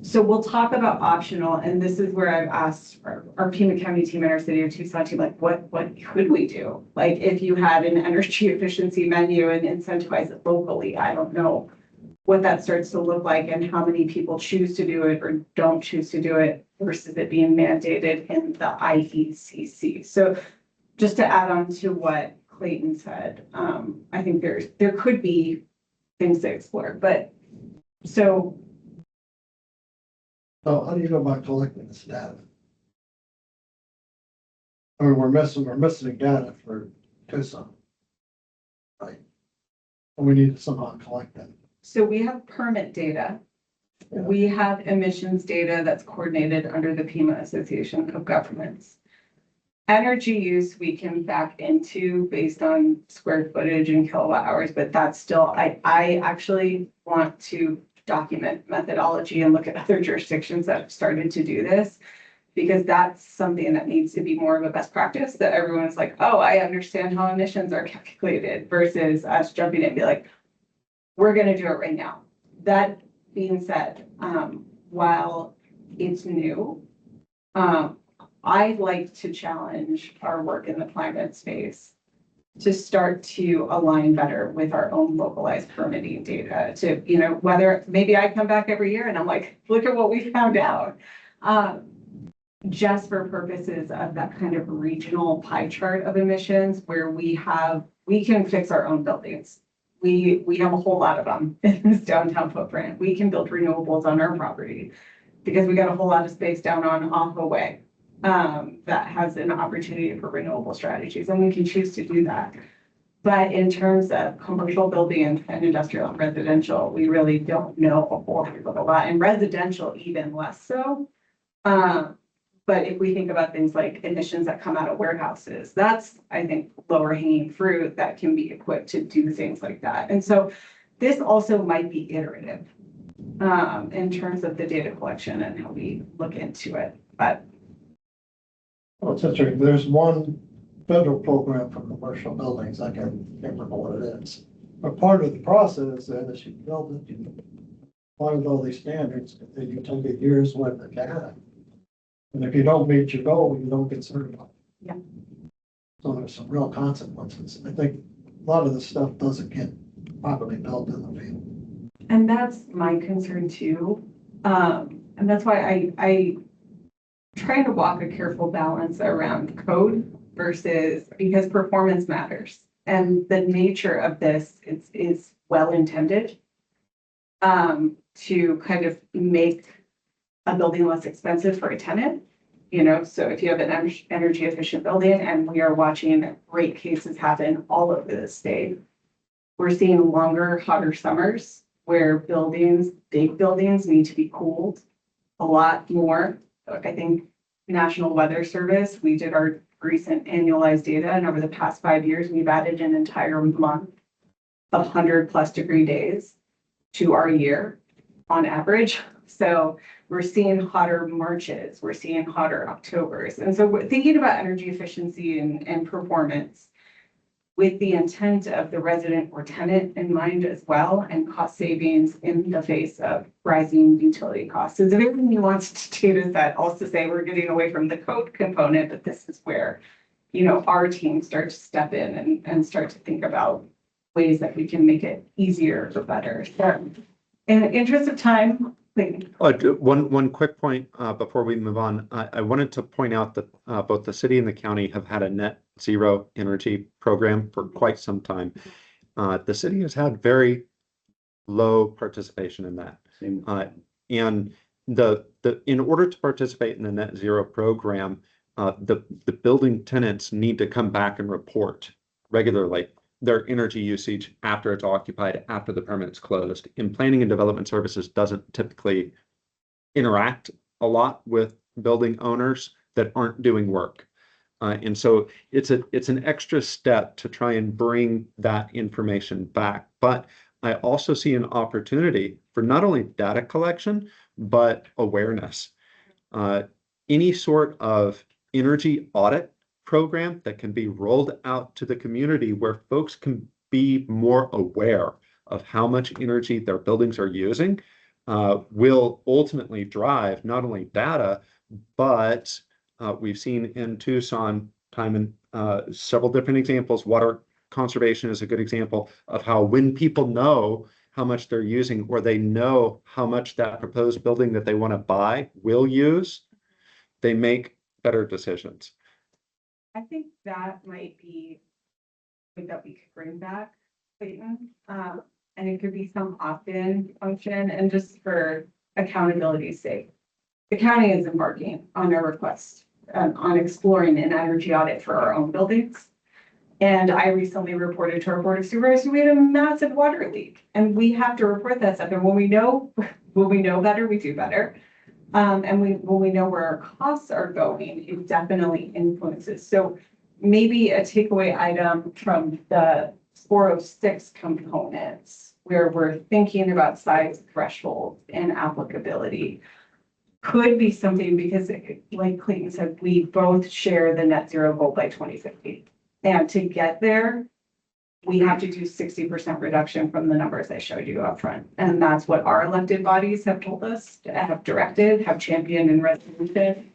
So we'll talk about optional, and this is where I've asked our Pima County team and our city of Tucson team, like, what could we do? Like, if you had an energy efficiency menu and incentivize it locally, I don't know what that starts to look like and how many people choose to do it or don't choose to do it versus it being mandated in the IECC. So just to add on to what Clayton said, I think there could be things to explore, but so how do you go about collecting this data? I mean, we're missing data for Tucson. Right. And we need to somehow collect that. So we have permit data. Yeah. We have emissions data that's coordinated under the Pima Association of Governments. Energy use we can back into based on square footage and kilowatt hours, but that's still, I actually want to document methodology and look at other jurisdictions that have started to do this, because that's something that needs to be more of a best practice, that everyone's like, oh, I understand how emissions are calculated, versus us jumping in and be like, we're going to do it right now. That being said, while it's new, I'd like to challenge our work in the climate space to start to align better with our own localized permitting data to, whether maybe I come back every year and I'm like, look at what we found out. Just for purposes of that kind of regional pie chart of emissions where we can fix our own buildings. We have a whole lot of them in this downtown footprint. We can build renewables on our property because we got a whole lot of space down on Aho Way that has an opportunity for renewable strategies, and we can choose to do that. But in terms of commercial buildings and industrial and residential, we really don't know a whole heck of a lot, and residential even less so. But if we think about things like emissions that come out of warehouses, that's, I think, lower hanging fruit that can be equipped to do things like that. And so this also might be iterative in terms of the data collection and how we look into it. But Well, it's interesting. There's one federal program for commercial buildings. I can't remember what it is. But part of the process then is you build it, you find all these standards, and you take a year's worth of data. And if you don't meet your goal, you don't get certified. Yeah. So there's some real consequences. I think a lot of this stuff doesn't get properly built in the field. And that's my concern too. And that's why I try to walk a careful balance around code versus, because performance matters. And the nature of this is well intended to kind of make a building less expensive for a tenant. You know, so if you have an energy efficient building, and we are watching rate cases happen all over the state, we're seeing longer, hotter summers where buildings, big buildings need to be cooled a lot more. I think National Weather Service, we did our recent annualized data, and over the past 5 years, we've added an entire month of 100+ degree days to our year on average. So we're seeing hotter Marches, we're seeing hotter Octobers. And so we're thinking about energy efficiency and performance with the intent of the resident or tenant in mind as well, and cost savings in the face of rising utility costs. It's a very nuanced data set, also say we're getting away from the code component, but this is where, you know, our team starts to step in and start to think about ways that we can make it easier or better. So in the interest of time, One quick point before we move on. I wanted to point out that both the city and the county have had a net zero energy program for quite some time. The city has had very low participation in that. And in order to participate in the net zero program, the building tenants need to come back and report regularly their energy usage after it's occupied, after the permit's closed. And planning and development services doesn't typically interact a lot with building owners that aren't doing work. And so it's an extra step to try and bring that information back. But I also see an opportunity for not only data collection, but awareness. Any sort of energy audit program that can be rolled out to the community where folks can be more aware of how much energy their buildings are using will ultimately drive not only data, but we've seen in Tucson-Pima several different examples. Water conservation is a good example of how when people know how much they're using, or they know how much that proposed building that they want to buy will use, they make better decisions. I think that might be something that we could bring back, Clayton. And it could be some opt-in function, and just for accountability's sake. The county is embarking on a request on exploring an energy audit for our own buildings. And I recently reported to our board of supervisors, we had a massive water leak, and we have to report that stuff. And when we know better, we do better. And when we know where our costs are going, it definitely influences. So maybe a takeaway item from the 406 components, where we're thinking about size thresholds and applicability, could be something, because like Clayton said, we both share the net zero goal by 2050. And to get there, we have to do 60% reduction from the numbers I showed you up front. And that's what our elected bodies have told us, have directed, have championed and resolution.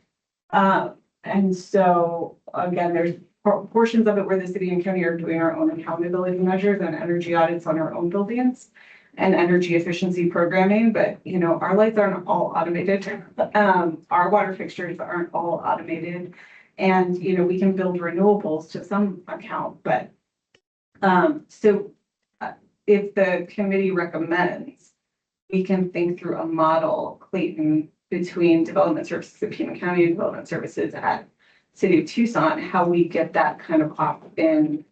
And so again, there's portions of it where the city and county are doing our own accountability measures and energy audits on our own buildings and energy efficiency programming. But, you know, our lights aren't all automated. Our water fixtures aren't all automated. And, you know, we can build renewables to some account, but if the committee recommends, we can think through a model, Clayton, between development services at Pima County and development services at City of Tucson, how we get that kind of opt-in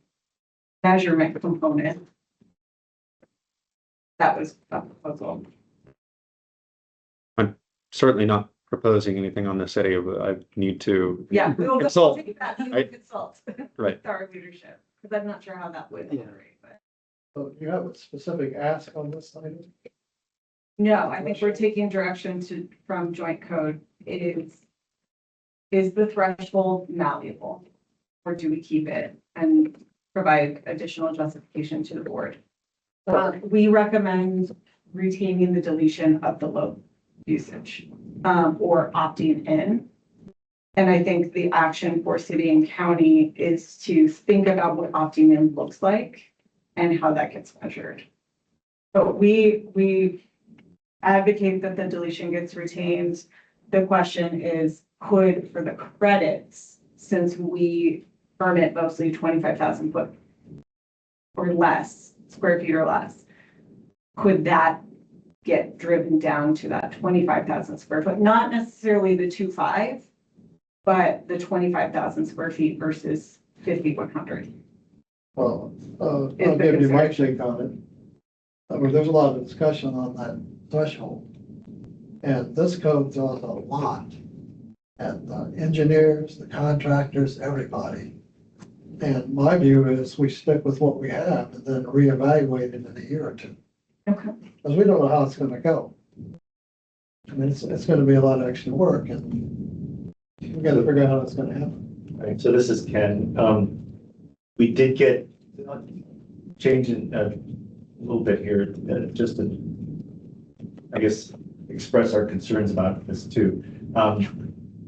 measurement component. That was a proposal. Certainly not proposing anything on this area, but I need to. Yeah, we will Consult. take that, we I- will consult Right. with our leadership, because I'm not sure how that would Yeah. operate, but. So you have a specific ask on this item? No, I think we're taking direction from joint code. Is the threshold malleable? Or do we keep it and provide additional justification to the board? We recommend retaining the deletion of the low usage, or opting in. And I think the action for city and county is to think about what opting in looks like and how that gets measured. But we advocate that the deletion gets retained. The question is, could, for the credits, since we permit mostly 25,000 foot or less, square feet or less, could that get driven down to that 25,000 square foot? Not necessarily the 2.5, but the 25,000 square feet versus 5,100. Well, I'll Is the give you my concern. take on it. I mean, there's a lot of discussion on that threshold. And this code throws a lot at the engineers, the contractors, everybody. And my view is we stick with what we have and then reevaluate it in a year or two. Okay. Because we don't know how it's gonna go. I mean, it's gonna be a lot of extra work and we gotta figure out how it's gonna happen. Right, so this is Ken. We did get changing a little bit here, just to, I guess, express our concerns about this too.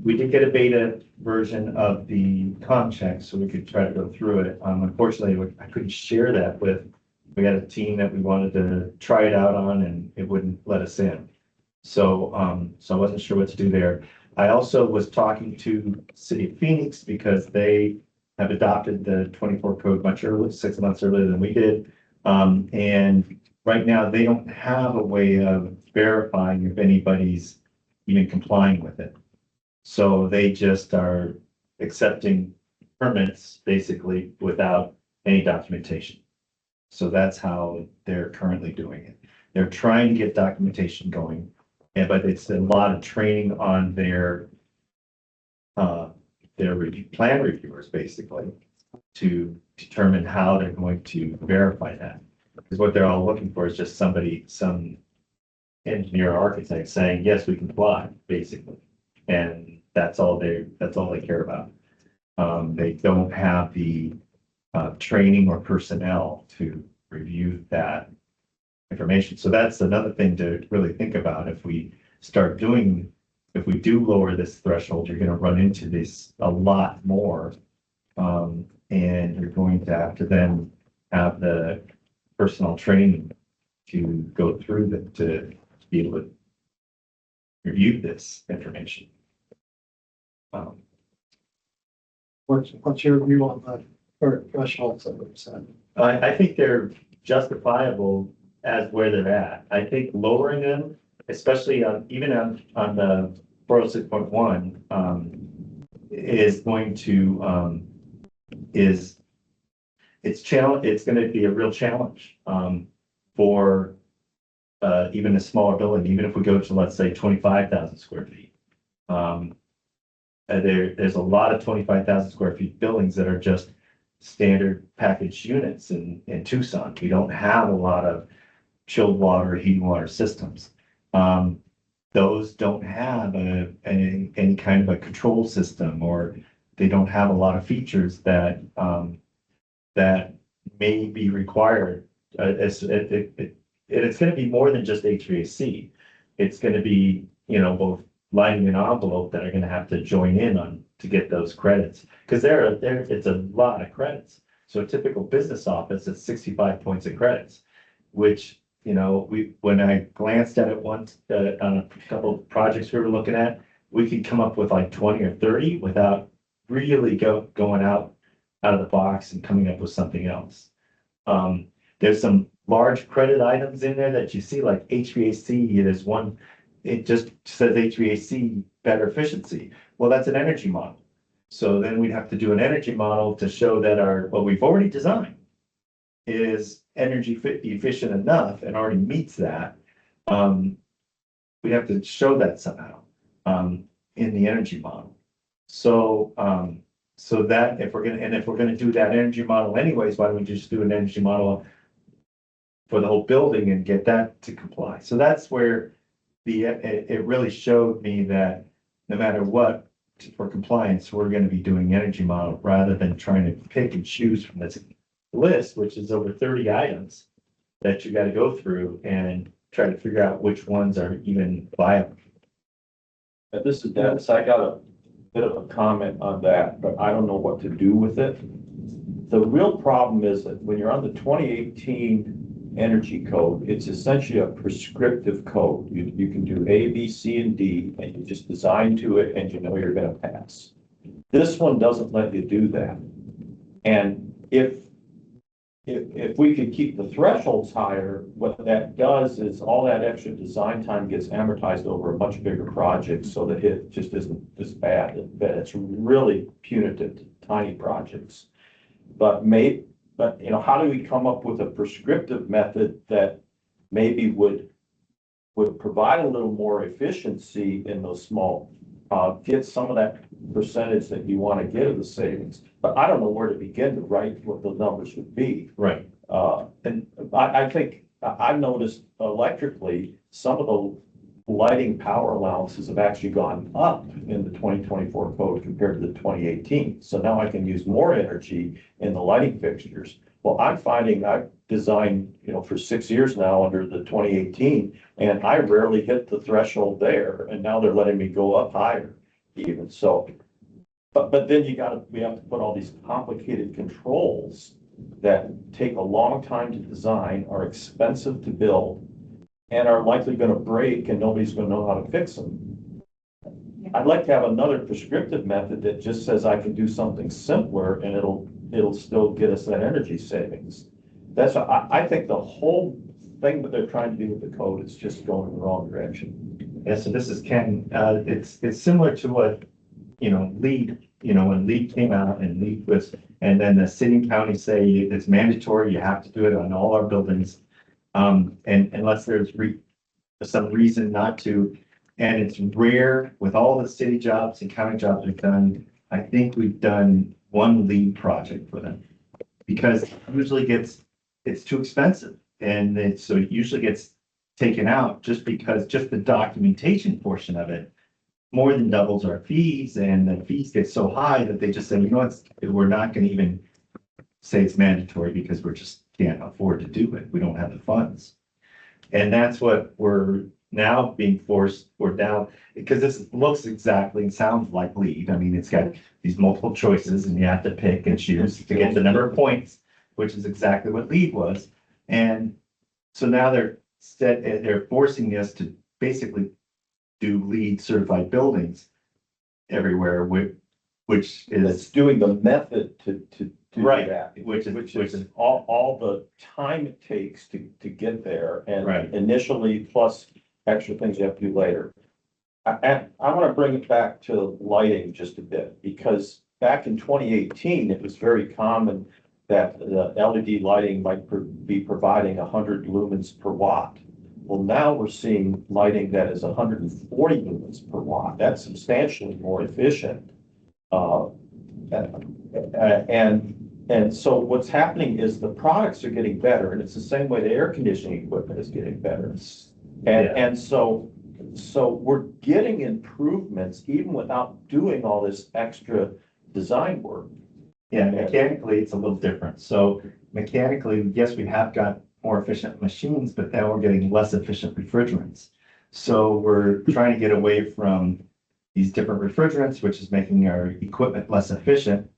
We did get a beta version of the com check, so we could try to go through it. Unfortunately, I couldn't share that with, we had a team that we wanted to try it out on and it wouldn't let us in. So, so I wasn't sure what to do there. I also was talking to City of Phoenix because they have adopted the 24 code much earlier, 6 months earlier than we did. And right now they don't have a way of verifying if anybody's even complying with it. So they just are accepting permits basically without any documentation. So that's how they're currently doing it. They're trying to get documentation going, but it's a lot of training on their plan reviewers basically to determine how they're going to verify that. Because what they're all looking for is just somebody, some engineer or architect saying, yes, we comply, basically. And that's all they care about. They don't have the training or personnel to review that information. So that's another thing to really think about. If we do lower this threshold, you're going to run into this a lot more. And you're going to have to then have the personal training to go through that to be able to review this information. What's your view on the current thresholds that we've set? I think they're justifiable as where they're at. I think lowering them, especially even on the 406.1, is going to, it's going to be a real challenge for even a smaller building, even if we go to, let's say, 25,000 square feet. There's a lot of 25,000 square feet buildings that are just standard package units in Tucson. We don't have a lot of chilled water, heating water systems. Those don't have any kind of a control system, or they don't have a lot of features that that may be required. It's going to be more than just HVAC. It's going to be, both lighting and envelope that are going to have to join in on to get those credits, because it's a lot of credits. So a typical business office is 65 points of credits, which, when I glanced at it once on a couple of projects we were looking at, we could come up with like 20 or 30 without really going out of the box and coming up with something else. There's some large credit items in there that you see, like HVAC. There's one, it just says HVAC better efficiency. Well, that's an energy model. So then we'd have to do an energy model to show that what we've already designed is energy efficient enough and already meets that, we have to show that somehow, in the energy model. So, so that if we're gonna do that energy model anyways, why don't we just do an energy model for the whole building and get that to comply? So that's where it really showed me that no matter what, for compliance, we're gonna be doing energy model rather than trying to pick and choose from this list, which is over 30 items that you gotta go through and try to figure out which ones are even viable. This is Dennis. I got a bit of a comment on that, but I don't know what to do with it. The real problem is that when you're on the 2018 energy code, it's essentially a prescriptive code. You can do A, B, C, and D, and you just design to it and you know you're gonna pass. This one doesn't let you do that. And if we could keep the thresholds higher, what that does is all that extra design time gets amortized over a much bigger project so that it just isn't as bad. It's really punitive to tiny projects. But you know, how do we come up with a prescriptive method that maybe would provide a little more efficiency in those small, get some of that percentage that you want to get of the savings? But I don't know where to begin to write what the numbers would be. Right. And I think I've noticed electrically, some of the lighting power allowances have actually gone up in the 2024 code compared to the 2018. So now I can use more energy in the lighting fixtures. Well, I'm finding I've designed, you know, for 6 years now under the 2018, and I rarely hit the threshold there. And now they're letting me go up higher even. So, but then we have to put all these complicated controls that take a long time to design, are expensive to build, and are likely going to break and nobody's going to know how to fix them. I'd like to have another prescriptive method that just says I can do something simpler and it'll still get us that energy savings. That's, I think the whole thing that they're trying to do with the code is just going in the wrong direction. Yeah, so this is Ken. It's similar to what, you know, LEED, you know, when LEED came out and LEED was, and then the city and county say it's mandatory, you have to do it on all our buildings. And unless there's some reason not to, and it's rare with all the city jobs and county jobs we've done. I think we've done one LEED project for them because it usually it's too expensive, and so it usually gets taken out just because just the documentation portion of it more than doubles our fees, and the fees get so high that they just say, you know what, we're not going to even say it's mandatory because we're just can't afford to do it. We don't have the funds. And that's what we're now being forced, we're down, because this looks exactly and sounds like LEED. I mean, it's got these multiple choices and you have to pick and choose to get the number of points, which is exactly what LEED was. And so now they're forcing us to basically do LEED certified buildings everywhere, which It's is doing the method to do right, that, which is is all the time it takes to get there and Right. initially plus extra things you have to do later. I want to bring it back to lighting just a bit because back in 2018, it was very common that the LED lighting might be providing 100 lumens per watt. Well, now we're seeing lighting that is 140 lumens per watt. That's substantially more efficient. And so what's happening is the products are getting better, and it's the same way the air conditioning equipment is getting better. And so we're getting improvements even without doing all this extra design work. Yeah, mechanically, it's a little different. So mechanically, yes, we have got more efficient machines, but now we're getting less efficient refrigerants. So we're trying to get away from these different refrigerants, which is making our equipment less efficient.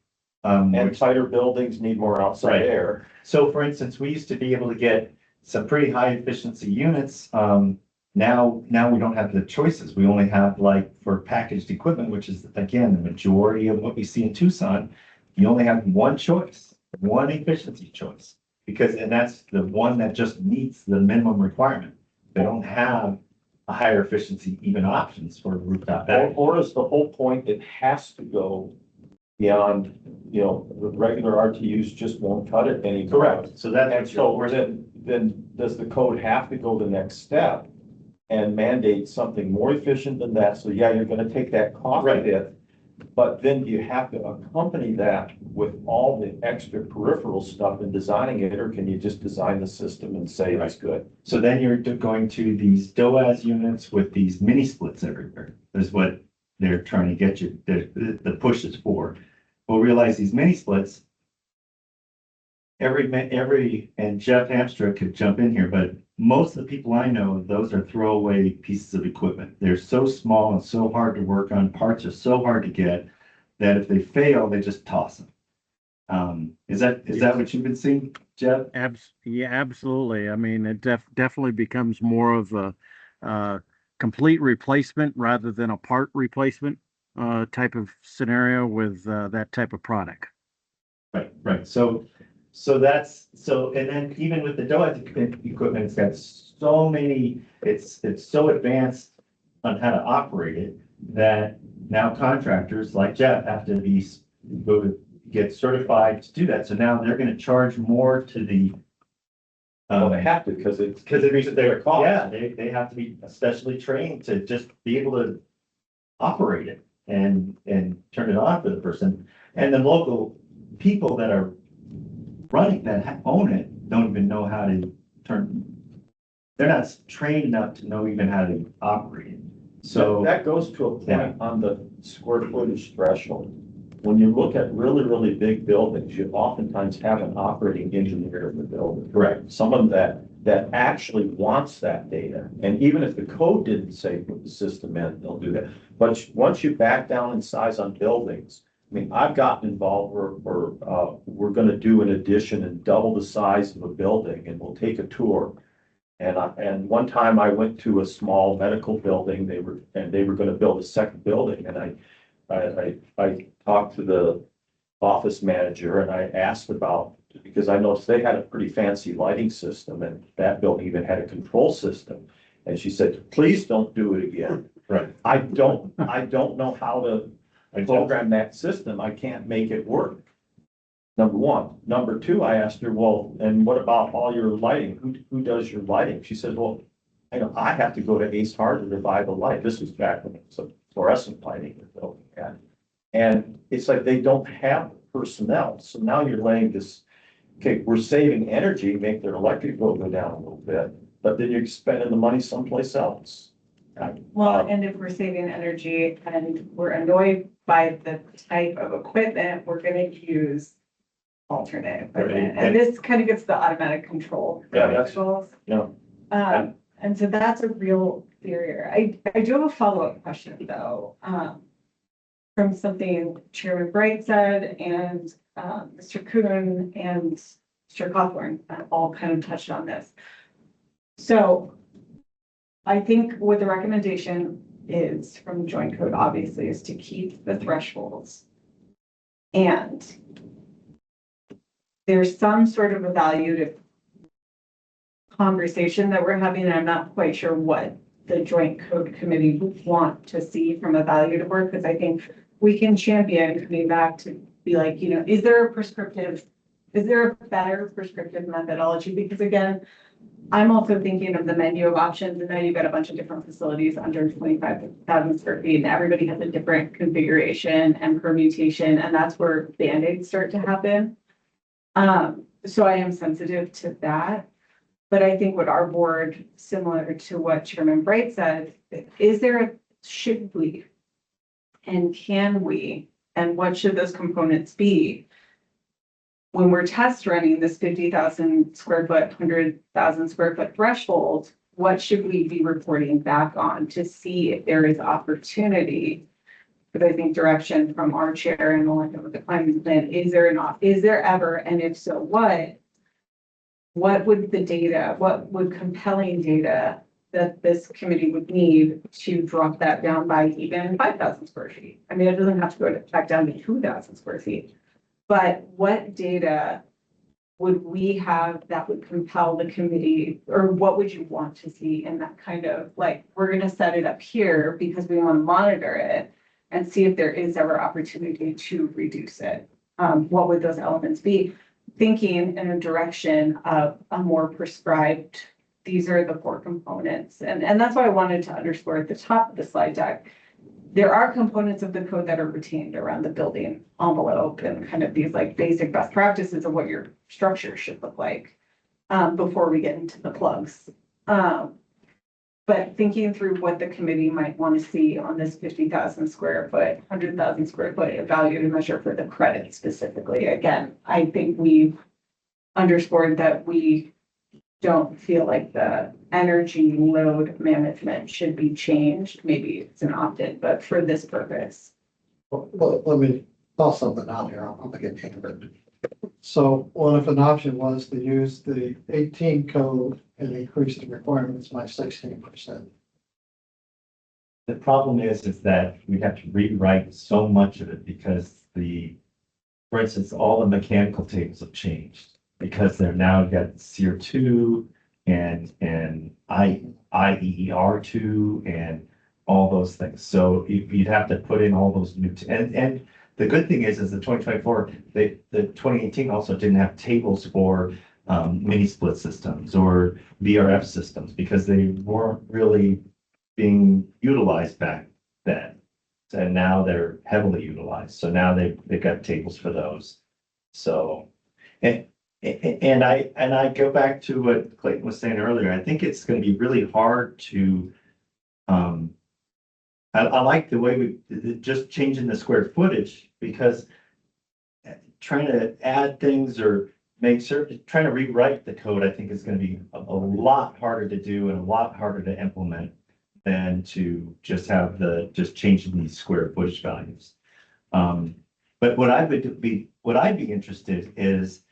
And tighter buildings need more outside Right. air. So for instance, we used to be able to get some pretty high efficiency units. Now we don't have the choices. We only have like for packaged equipment, which is again, the majority of what we see in Tucson. You only have one choice, one efficiency choice, and that's the one that just meets the minimum requirement. They don't have a higher efficiency even options for rooftop batteries. Or is the whole point, it has to go beyond, the regular RTUs just won't cut it anymore. Correct. So that's And what you're. so then does the code have to go the next step and mandate something more efficient than that? So yeah, you're gonna take that cost Right. hit, but then you have to accompany that with all the extra peripheral stuff in designing it, or can you just design the system and say it's good? So then you're going to these DOAS units with these mini splits everywhere, is what they're trying to get you, the push is for. We'll realize these mini splits. And Jeff Hamstra could jump in here, but most of the people I know, those are throwaway pieces of equipment. They're so small and so hard to work on, parts are so hard to get, that if they fail, they just toss them. Is that what you've been seeing, Jeff? Yeah, absolutely. I mean, it definitely becomes more of a complete replacement rather than a part replacement type of scenario with that type of product. Right. So and then even with the DOAS equipment, it's got so many, it's so advanced on how to operate it that now contractors like Jeff have to go to get certified to do that. So now they're gonna charge more to the. Well, they have to, because it Because their cost. yeah, they have to be especially trained to just be able to operate it and turn it on for the person. And the local people that are running, that own it, don't even know how to they're not trained enough to know even how to operate it. So That goes to a point on the square footage threshold. When you look at really, really big buildings, you oftentimes have an operating engineer in the building. correct, Someone that actually wants that data. And even if the code didn't say put the system in, they'll do that. But once you back down in size on buildings, I mean, I've gotten involved where we're gonna do an addition and double the size of a building, and we'll take a tour. And one time I went to a small medical building, they were gonna build a second building, and I talked to the office manager and I asked about, because I noticed they had a pretty fancy lighting system, and that building even had a control system. And she said, please don't do it again. right. I don't know how to program that system. I can't make it work. Number one. Number two, I asked her, well, and what about all your lighting? Who does your lighting? She said, well, I have to go to Ace Hardware to buy the light. This was back when it was a fluorescent lighting the building had. And it's like they don't have personnel. So now you're laying this, okay, we're saving energy, make their electric bill go down a little bit, but then you're spending the money someplace else. Well, and if we're saving energy and we're annoyed by the type of equipment, we're gonna use alternate equipment. And this kind of gets the automatic control. Yeah, that's- visuals. Yeah. And so that's a real barrier. I do have a follow-up question though, from something Chairman Bright said and, Mr. Kuhn and Mr. Cawthorn all kind of touched on this. So I think what the recommendation is from joint code obviously is to keep the thresholds. And there's some sort of evaluative conversation that we're having, and I'm not quite sure what the joint code committee would want to see from evaluative work, because I think we can champion coming back to be like, is there a better prescriptive methodology? Because again, I'm also thinking of the menu of options, and now you've got a bunch of different facilities under 25,000 square feet, and everybody has a different configuration and permutation, and that's where Band-Aids start to happen. So I am sensitive to that. But I think what our board, similar to what Chairman Bright said, should we and can we, and what should those components be? When we're test running this 50,000 square foot, 100,000 square foot threshold, what should we be reporting back on to see if there is opportunity? Because I think direction from our chair and the climate plan, is there ever, and if so, what would the data, what would compelling data that this committee would need to drop that down by even 5,000 square feet? I mean, it doesn't have to go back down to 2,000 square feet. But what data would we have that would compel the committee, or what would you want to see in that kind of, like, we're going to set it up here because we want to monitor it. and see if there is ever opportunity to reduce it. What would those elements be? Thinking in a direction of a more prescribed, these are the 4 components. And that's why I wanted to underscore at the top of the slide deck. There are components of the code that are retained around the building envelope and kind of these like basic best practices of what your structure should look like before we get into the plugs. But thinking through what the committee might want to see on this 50,000 square foot, 100,000 square foot evaluated measure for the credit specifically. Again, I think we've underscored that we don't feel like the energy load management should be changed. Maybe it's an opt-in, but for this purpose. Well, let me toss something out here. I'm gonna get into it. So what if an option was to use the 18 code and increase the requirements by 16%? The problem is that we have to rewrite so much of it because for instance, all the mechanical tables have changed because they're now got SEER2 and IEER2 and all those things. So you'd have to put in all those new, and the good thing is the 2024, the 2018 also didn't have tables for mini split systems or VRF systems because they weren't really being utilized back then. And now they're heavily utilized. So now they've got tables for those. So, and I go back to what Clayton was saying earlier. I think it's going to be really hard to, I like the way we just changing the square footage because trying to add things or make certain, trying to rewrite the code, I think is going to be a lot harder to do and a lot harder to implement than to just have just changing these square footage values. But what I'd be interested is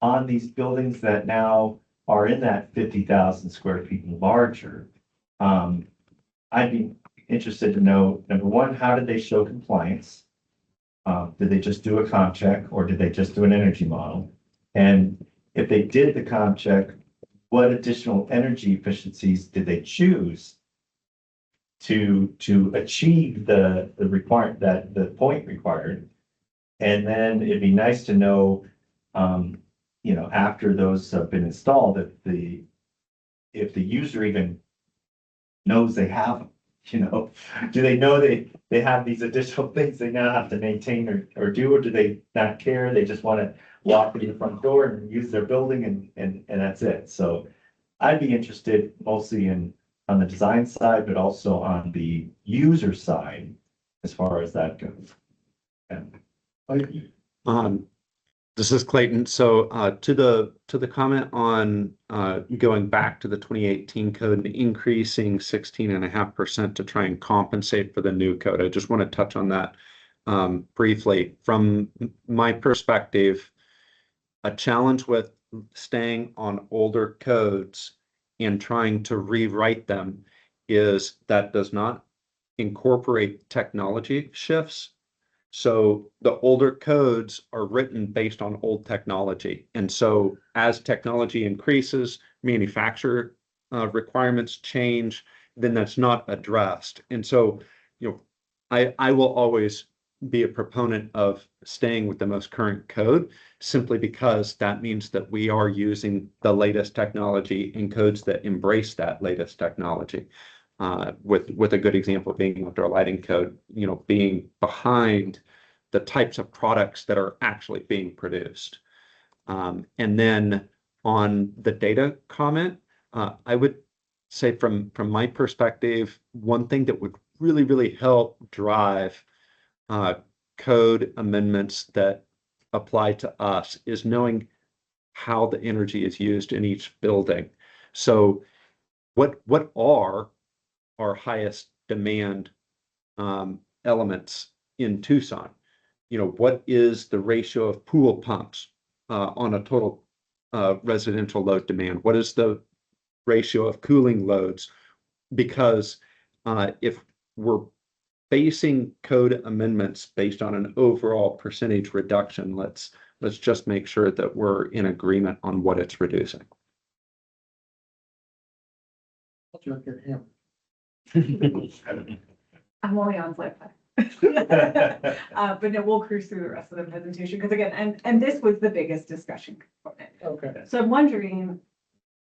on these buildings that now are in that 50,000 square feet and larger. I'd be interested to know, number one, how did they show compliance? Did they just do a comp check or did they just do an energy model? And if they did the comp check, what additional energy efficiencies did they choose to achieve the point required? And then it'd be nice to know, after those have been installed, if the user even knows they have them. Do they know they have these additional things they now have to maintain or do, or do they not care? They just want to walk through the front door and use their building and that's it. So I'd be interested mostly on the design side, but also on the user side as far as that goes. Yeah. This is Clayton. So to the comment on going back to the 2018 code and increasing 16.5% to try and compensate for the new code, I just want to touch on that briefly. From my perspective, a challenge with staying on older codes and trying to rewrite them is that does not incorporate technology shifts. So the older codes are written based on old technology. And so as technology increases, manufacturer requirements change, then that's not addressed. And so, I will always be a proponent of staying with the most current code simply because that means that we are using the latest technology in codes that embrace that latest technology. With a good example being outdoor lighting code, being behind the types of products that are actually being produced. And then on the data comment, I would say from my perspective, one thing that would really, really help drive code amendments that apply to us is knowing how the energy is used in each building. So what are our highest demand elements in Tucson? What is the ratio of pool pumps on a total residential load demand? What is the ratio of cooling loads? Because if we're basing code amendments based on an overall percentage reduction, let's just make sure that we're in agreement on what it's reducing. I'll look at him. I'm only on slide 5. But no, we'll cruise through the rest of the presentation, because again, and this was the biggest discussion component. Okay. So I'm wondering,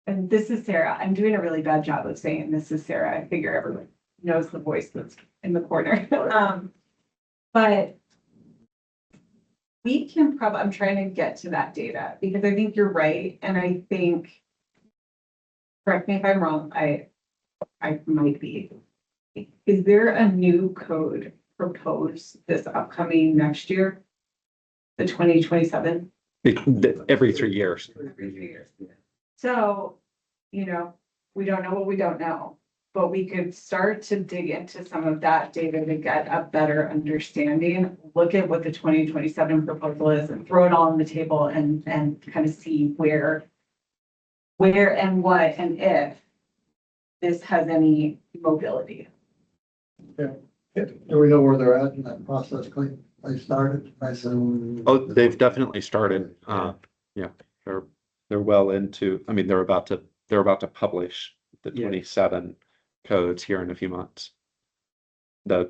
and this is Sarah, I'm doing a really bad job of saying this is Sarah. I figure everyone knows the voice that's in the corner. But we can probably, I'm trying to get to that data, because I think you're right, and I think, correct me if I'm wrong, I might be. Is there a new code proposed this upcoming next year? The 2027? Every 3 years. Every 3 years. So, you know, we don't know what we don't know, but we could start to dig into some of that data to get a better understanding. Look at what the 2027 proposal is and throw it all on the table and kind of see where and what and if this has any mobility. Do we know where they're at in that process, Clayton? They started, I said. Oh, they've definitely started. Yeah, they're well into, I mean, they're about to publish the Yeah. 27 codes here in a few months. Really?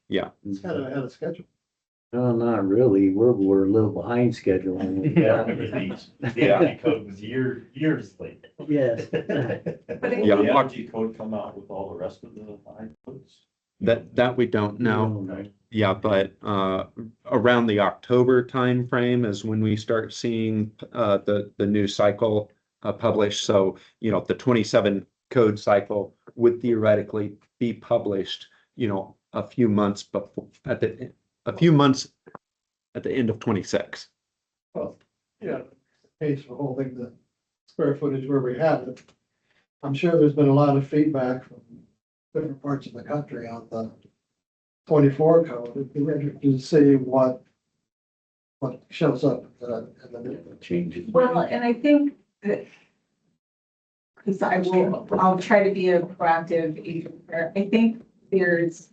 Yeah. It's kind of ahead of schedule. No, not really. We're a little behind schedule. Yeah, I remember the energy code was years late. Yes. But Yeah. Will the energy code come out with all the rest of the high codes? That we don't know. Right. Yeah, but around the October timeframe is when we start seeing the new cycle published. So, you know, the 27 code cycle would theoretically be published, you know, a few months before at the end of 26. Well, yeah, case for holding the square footage where we have it. I'm sure there's been a lot of feedback from different parts of the country on the 24 code. It'd be interesting to see what shows up in the new Changes. Well, and I think that, because I'll try to be a proactive agent here. I think there's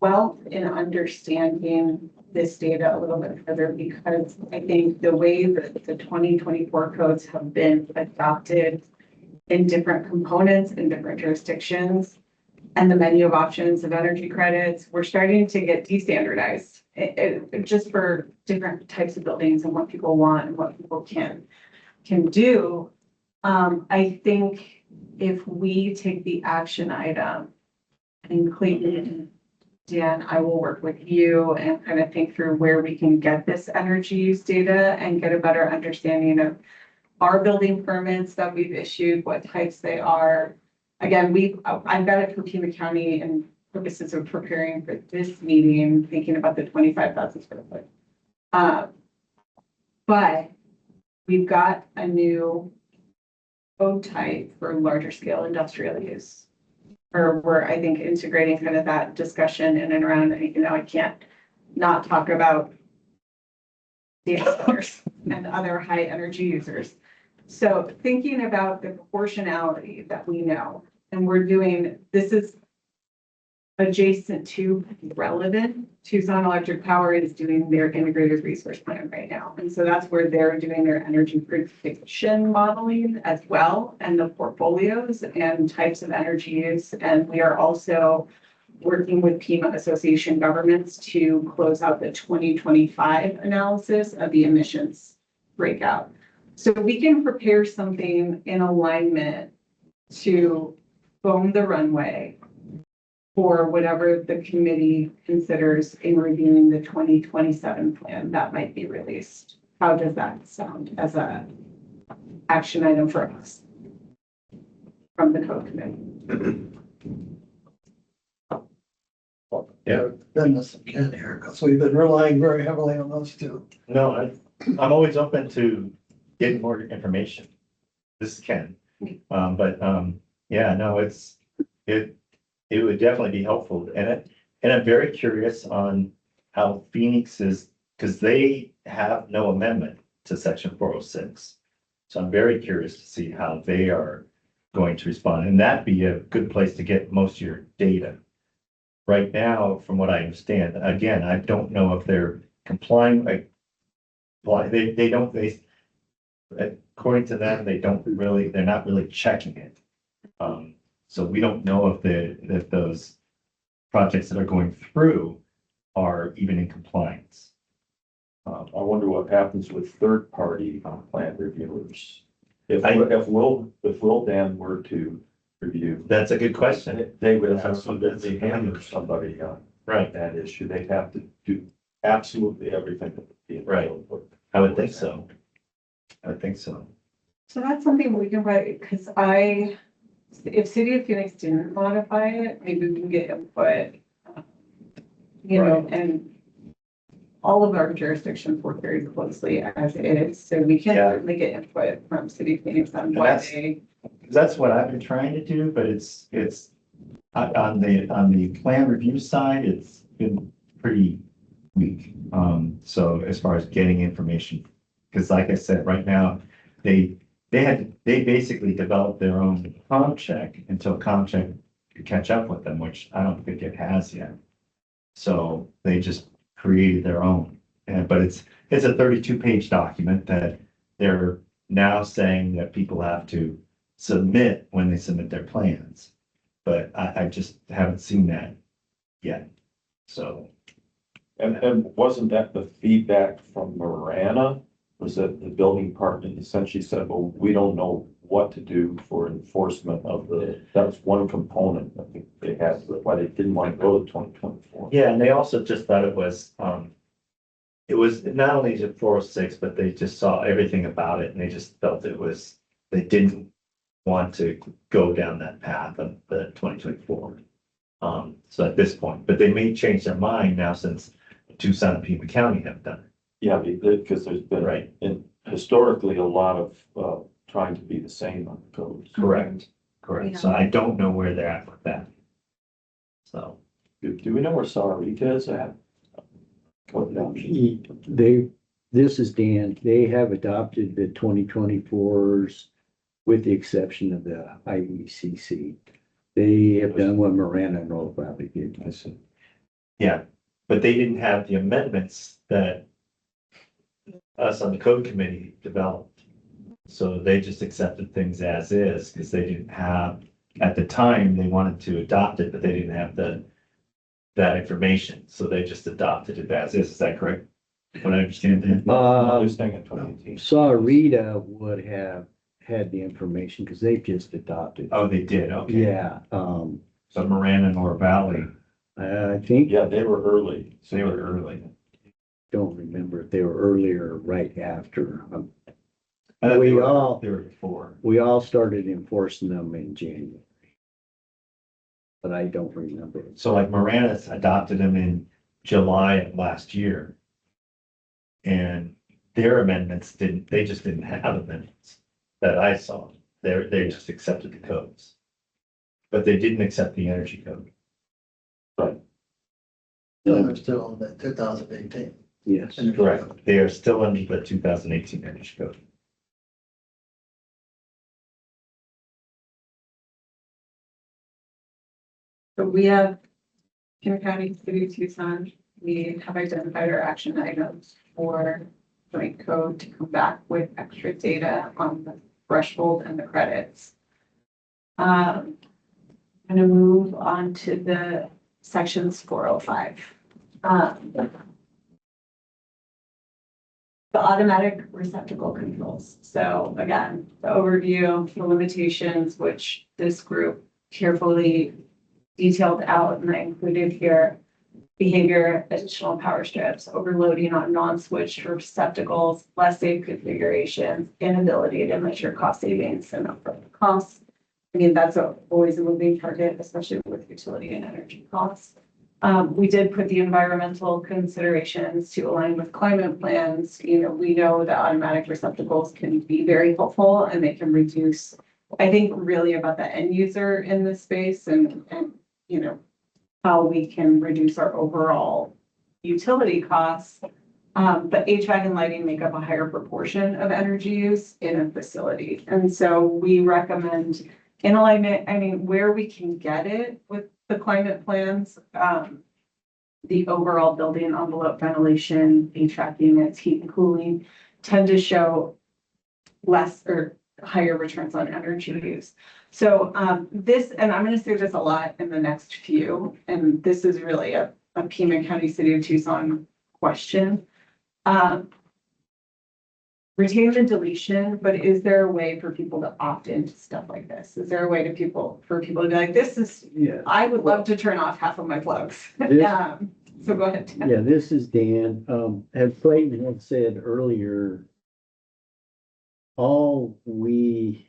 wealth in understanding this data a little bit further, because I think the way that the 2024 codes have been adopted in different components in different jurisdictions, and the menu of options of energy credits, we're starting to get destandardized just for different types of buildings and what people want and what people can do. I think if we take the action item, and Clayton and Dan, I will work with you and kind of think through where we can get this energy use data and get a better understanding of our building permits that we've issued, what types they are. Again, I've got it for Pima County and purposes of preparing for this meeting, thinking about the 25,000 square foot. But we've got a new code type for larger scale industrial use. Or we're, I think, integrating kind of that discussion in and around, you know, I can't not talk about data centers and other high energy users. So thinking about the proportionality that we know, and we're doing, this is adjacent to relevant. Tucson Electric Power is doing their integrated resource plan right now. And so that's where they're doing their energy prediction modeling as well, and the portfolios and types of energy use. And we are also working with Pima Association Governments to close out the 2025 analysis of the emissions breakout. So we can prepare something in alignment to bone the runway for whatever the committee considers in reviewing the 2027 plan that might be released. How does that sound as a action item for us from the code committee? Yeah. Goodness, Ken here, because we've been relying very heavily on those two. No, I'm always open to getting more information. This is Ken. Yeah, no, it would definitely be helpful. And I'm very curious on how Phoenix is, because they have no amendment to section 406. So I'm very curious to see how they are going to respond. And that'd be a good place to get most of your data. Right now, from what I understand, again, I don't know if they're complying, they don't, according to them, they're not really checking it. So we don't know if those projects that are going through are even in compliance. I wonder what happens with third-party plan reviewers. If I- Will Dan were to review, That's a good question. they would have somebody on Right, that issue. They'd have to do absolutely everything. that the Right. I would think so. I would think so. So that's something we can write, because if City of Phoenix didn't modify it, maybe we can get input. You know, and all of our jurisdictions work very closely as it is, so we can Yeah. certainly get input from City of Phoenix on And what that's- they. That's what I've been trying to do, but it's on the plan review side, it's been pretty weak. So as far as getting information, because like I said, right now, they basically developed their own comp check until comp check could catch up with them, which I don't think it has yet. So they just created their own, but it's a 32-page document that they're now saying that people have to submit when they submit their plans. But I just haven't seen that yet. So, And wasn't that the feedback from Marana? Was that the building department essentially said, well, we don't know what to do for enforcement of that was one component I think they had, why they didn't want to go to 2024. yeah, and they also just thought it was not only just 406, but they just saw everything about it and they just felt they didn't want to go down that path of the 2024. So at this point, but they may change their mind now since Tucson-Pima County have done it. Yeah, because there's been, Right. and historically, a lot of trying to be the same on the codes. Correct. So I don't know where they're at with that. So, Do we know where Sahuarita is at? What This is Dan, they have adopted the 2024s with the exception of the IECC. They have done what Miranda and Roll Valley did. I see. yeah, but they didn't have the amendments that us on the code committee developed. So they just accepted things as is because they didn't have, at the time, they wanted to adopt it, but they didn't have that information. So they just adopted it as is. Is that correct? What I understand then? They're staying in 2018. Sahuarita would have had the information because they've just adopted. Oh, they did. Okay. Yeah, So Moran and Ore Valley, I think, Yeah, they were early. so they were early. don't remember if they were earlier or right after. I thought We all- they were before. We all started enforcing them in January. But I don't remember. So like Moranis adopted them in July of last year. And their amendments they just didn't have amendments that I saw. They just accepted the codes. But they didn't accept the energy code. So they're still in the 2018. Yes. Correct. They are still under the 2018 energy code. So we have Pima County, City of Tucson, we have identified our action items for joint code to come back with extra data on the threshold and the credits. I'm gonna move on to the sections 405. The automatic receptacle controls. So again, the overview, the limitations, which this group carefully detailed out, and I included here behavior, additional power strips, overloading on non-switched receptacles, less safe configurations, inability to measure cost savings and upfront costs. I mean, that's always a moving target, especially with utility and energy costs. We did put the environmental considerations to align with climate plans. You know, we know that automatic receptacles can be very helpful and they can reduce, I think, really about the end user in this space and you know, how we can reduce our overall utility costs. But HVAC and lighting make up a higher proportion of energy use in a facility. And so we recommend in alignment, I mean, where we can get it with the climate plans, the overall building envelope ventilation, HVAC units, heat and cooling tend to show less or higher returns on energy use. So this, and I'm going to say this a lot in the next few, and this is really a Pima County, City of Tucson question. Retain the deletion, but is there a way for people to opt into stuff like this? Is there a way for people to be like, this is, Yeah. I would love to turn off half of my plugs. This- So go ahead. Dan. Yeah, this is Dan. As Clayton had said earlier, all we,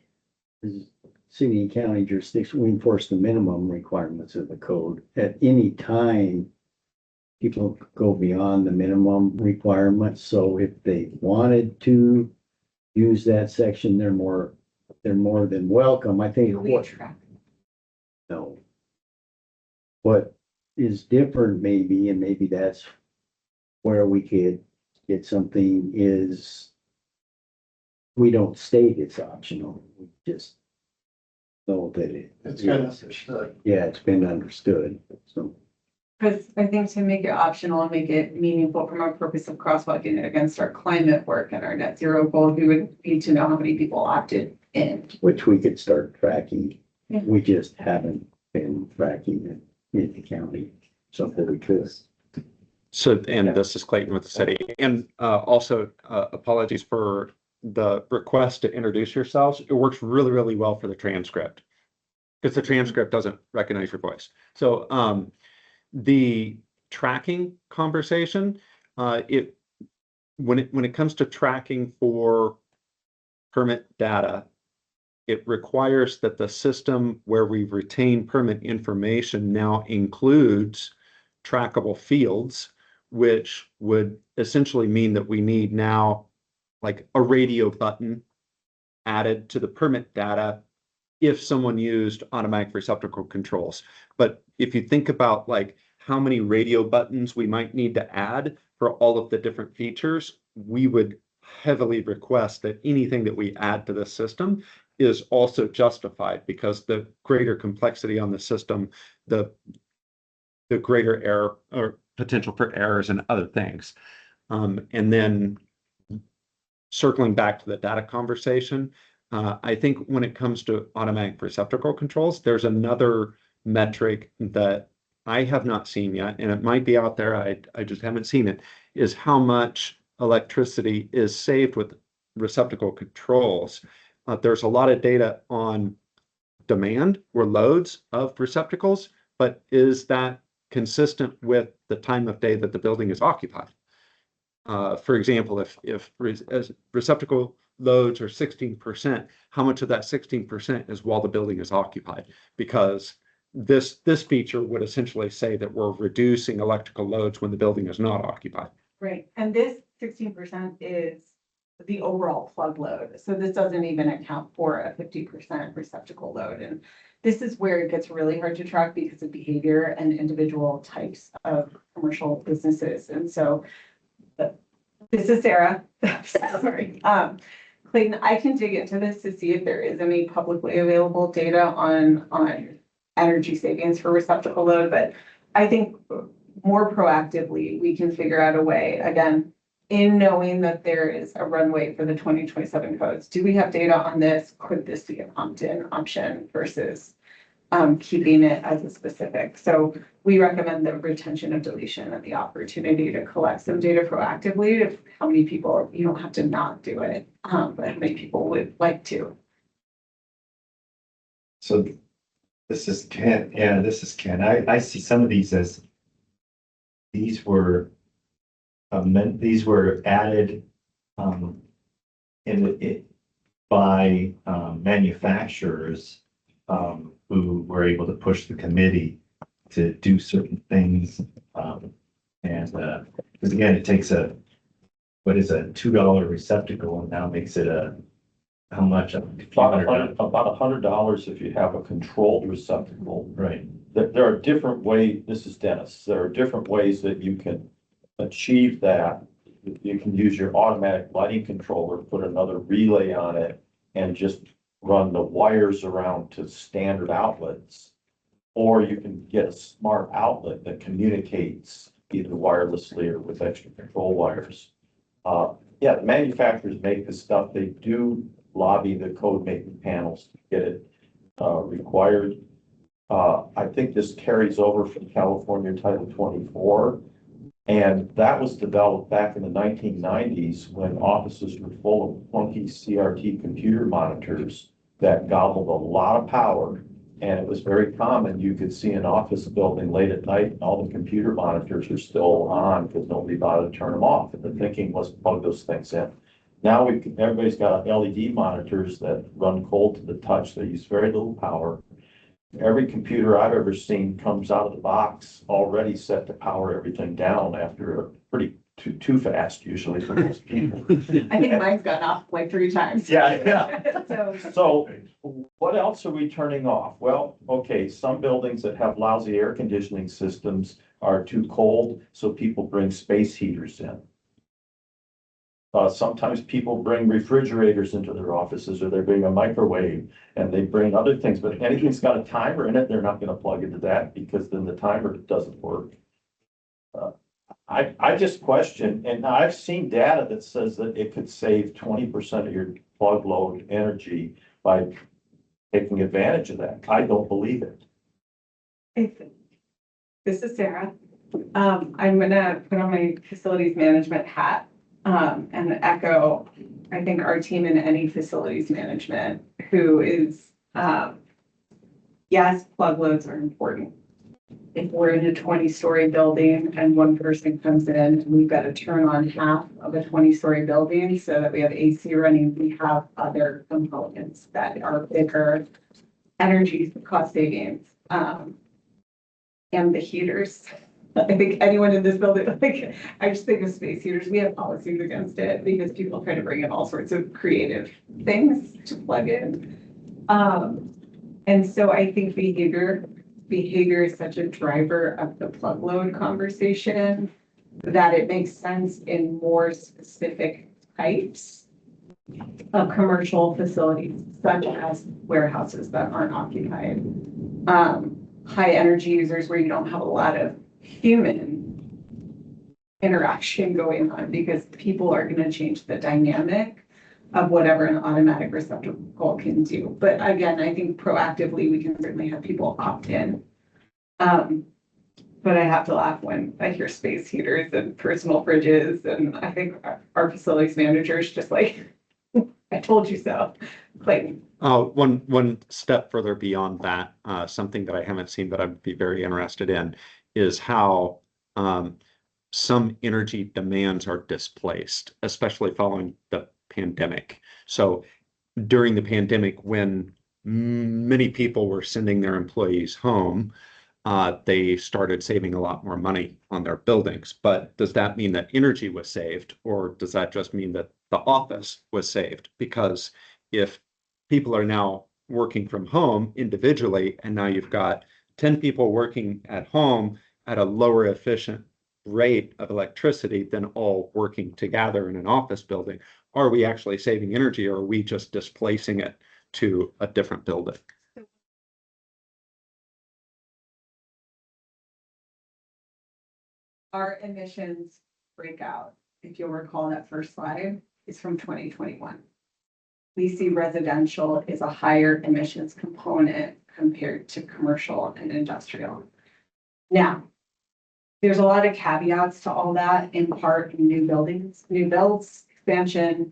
as city and county jurisdiction, we enforce the minimum requirements of the code. At any time, people go beyond the minimum requirements, so if they wanted to use that section, they're more than welcome. I think Do we what, track? no. What is different maybe, and maybe that's where we could get something, is we don't state it's optional. We just know that It's kind of understood. yeah, it's been understood. So Because I think to make it optional and make it meaningful from our purpose of crosswalking it against our climate work and our net zero goal, we would need to know how many people opted in. which we could start tracking. Yeah. We just haven't been tracking it in the county, something we could. So, and this is Clayton with the city. And also apologies for the request to introduce yourselves. It works really, really well for the transcript because the transcript doesn't recognize your voice. So the tracking conversation, when it comes to tracking for permit data, it requires that the system where we retain permit information now includes trackable fields, which would essentially mean that we need now like a radio button added to the permit data if someone used automatic receptacle controls. But if you think about like how many radio buttons we might need to add for all of the different features, we would heavily request that anything that we add to the system is also justified, because the greater complexity on the system, the greater error or potential for errors and other things. And then circling back to the data conversation, I think when it comes to automatic receptacle controls, there's another metric that I have not seen yet, and it might be out there, I just haven't seen it, is how much electricity is saved with receptacle controls. There's a lot of data on demand or loads of receptacles, but is that consistent with the time of day that the building is occupied? For example, if receptacle loads are 16%, how much of that 16% is while the building is occupied? Because this feature would essentially say that we're reducing electrical loads when the building is not occupied. Right, and this 16% is the overall plug load. So this doesn't even account for a 50% receptacle load. And this is where it gets really hard to track because of behavior and individual types of commercial businesses. And so this is Sarah. Sorry. Clayton, I can dig into this to see if there is any publicly available data on energy savings for receptacle load, but I think more proactively, we can figure out a way, again, in knowing that there is a runway for the 2027 codes. Do we have data on this? Could this be an opt-in option versus keeping it as a specific? So we recommend the retention of deletion and the opportunity to collect some data proactively of how many people, you don't have to not do it, but how many people would like to. So this is Ken. Yeah, this is Ken. I see some of these as these were added by manufacturers who were able to push the committee to do certain things. Because again, it takes a $2 receptacle and now makes it how much? About $100 if you have a controlled receptacle. Right. There are different ways, this is Dennis, there are different ways that you can achieve that. You can use your automatic lighting controller, put another relay on it, and just run the wires around to standard outlets. Or you can get a smart outlet that communicates either wirelessly or with extra control wires. Yeah, the manufacturers make this stuff. They do lobby the code making panels to get it required. I think this carries over from California Title 24. And that was developed back in the 1990s when offices were full of clunky CRT computer monitors that gobbled a lot of power. And it was very common. You could see an office building late at night, and all the computer monitors are still on because nobody bothered to turn them off. And the thinking was plug those things in. Now everybody's got LED monitors that run cold to the touch. They use very little power. Every computer I've ever seen comes out of the box already set to power everything down after a pretty too fast usually for most people. I think mine's gone off like 3 times. Yeah. So, So what else are we turning off? Well, okay, some buildings that have lousy air conditioning systems are too cold, so people bring space heaters in. Sometimes people bring refrigerators into their offices, or they bring a microwave, and they bring other things, but if anything's got a timer in it, they're not gonna plug into that, because then the timer doesn't work. I just question, and I've seen data that says that it could save 20% of your plug load energy by taking advantage of that. I don't believe it. This is Sarah. I'm gonna put on my facilities management hat, and echo, I think our team in any facilities management who is, yes, plug loads are important. If we're in a 20-story building and one person comes in and we've got to turn on half of a 20-story building so that we have AC running, we have other components that are bigger energy cost savings. And the heaters, I think anyone in this building, like, I just think of space heaters. We have policies against it because people try to bring in all sorts of creative things to plug in. And so I think behavior is such a driver of the plug load conversation that it makes sense in more specific types of commercial facilities, such as warehouses that aren't occupied. High energy users where you don't have a lot of human interaction going on, because people are going to change the dynamic of whatever an automatic receptacle can do. But again, I think proactively, we can certainly have people opt in. But I have to laugh when I hear space heaters and personal fridges, and I think our facilities manager is just like, I told you so. Like, one step further beyond that, something that I haven't seen but I'd be very interested in is how some energy demands are displaced, especially following the pandemic. So during the pandemic, when many people were sending their employees home, they started saving a lot more money on their buildings. But does that mean that energy was saved, or does that just mean that the office was saved? Because if people are now working from home individually, and now you've got 10 people working at home at a lower efficient rate of electricity than all working together in an office building, are we actually saving energy, or are we just displacing it to a different building? our emissions breakout, if you'll recall that first slide, is from 2021. We see residential is a higher emissions component compared to commercial and industrial. Now, there's a lot of caveats to all that, in part in new buildings, new builds, expansion,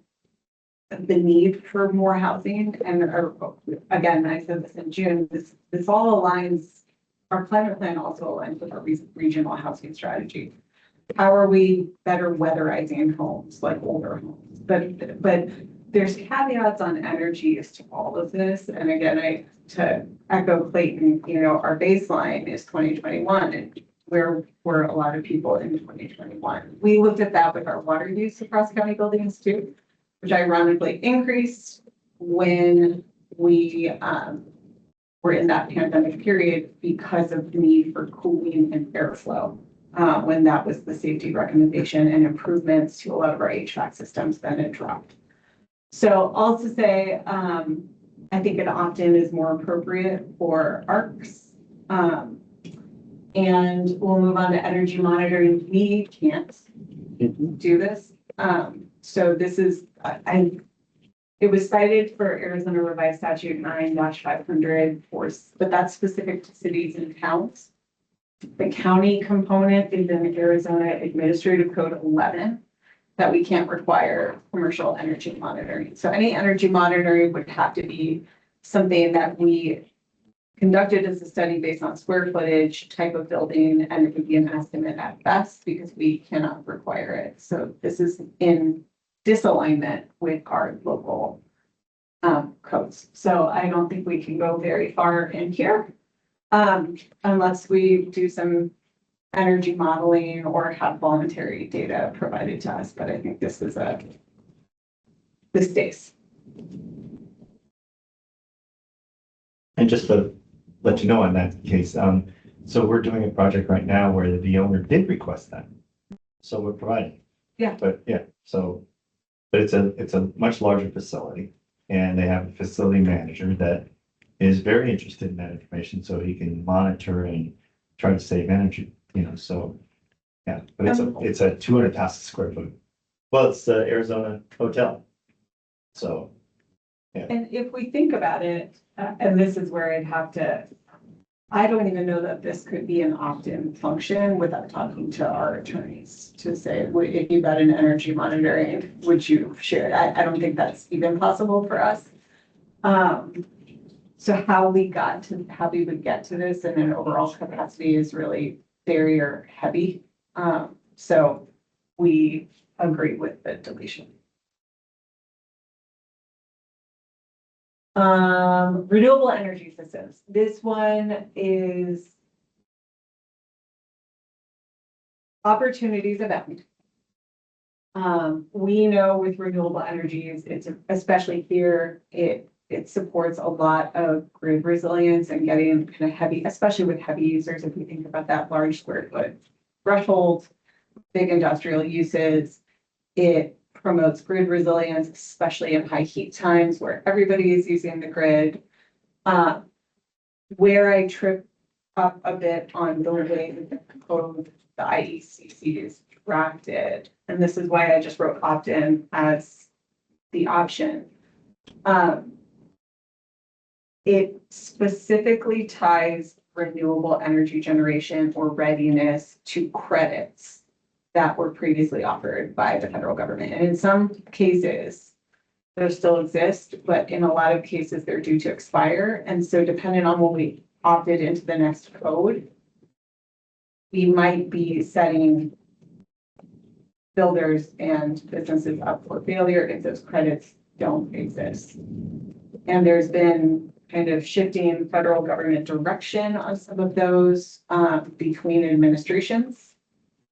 the need for more housing. And again, I said this in June, this all aligns, our climate plan also aligns with our regional housing strategy. How are we better weatherizing homes, like older homes? But there's caveats on energy use to all of this. And again, to echo Clayton, our baseline is 2021, and where were a lot of people in 2021. We looked at that with our water use across county buildings too, which ironically increased when we were in that pandemic period because of the need for cooling and airflow. When that was the safety recommendation and improvements to a lot of our HVAC systems, then it dropped. So also say, I think an opt-in is more appropriate for ARCs. And we'll move on to energy monitoring. We can't do this. So this is, It was cited for Arizona Revised Statute 9-500 but that's specific to cities and towns. The county component is in Arizona Administrative Code 11 that we can't require commercial energy monitoring. So any energy monitoring would have to be something that we conducted as a study based on square footage, type of building, and it would be an estimate at best because we cannot require it. So this is in disalignment with our local codes. So I don't think we can go very far in here unless we do some energy modeling or have voluntary data provided to us. But I think this is this stays. And just to let you know on that case, so we're doing a project right now where the owner did request that. So we're providing. Yeah. But yeah, so, but it's a much larger facility and they have a facility manager that is very interested in that information so he can monitor and try to save energy, so. Yeah, but it's a 200,000 square foot. Well, it's the Arizona hotel. So. And if we think about it, and this is where I'd have to, I don't even know that this could be an opt-in function without talking to our attorneys to say, if you got an energy monitoring, would you share it? I don't think that's even possible for us. So how we would get to this in an overall capacity is really barrier heavy. So we agree with the deletion. Renewable energy systems. This one is opportunities abound. We know with renewable energies, it's especially here, it supports a lot of grid resilience and getting kind of heavy, especially with heavy users. If we think about that large square foot threshold, big industrial uses, it promotes grid resilience, especially in high heat times where everybody is using the grid. Where I trip up a bit on the way the code, the IECC is drafted, and this is why I just wrote opt-in as the option. It specifically ties renewable energy generation or readiness to credits that were previously offered by the federal government. And in some cases, those still exist, but in a lot of cases, they're due to expire. And so depending on when we opted into the next code, we might be setting builders and businesses up for failure if those credits don't exist. And there's been kind of shifting federal government direction on some of those between administrations.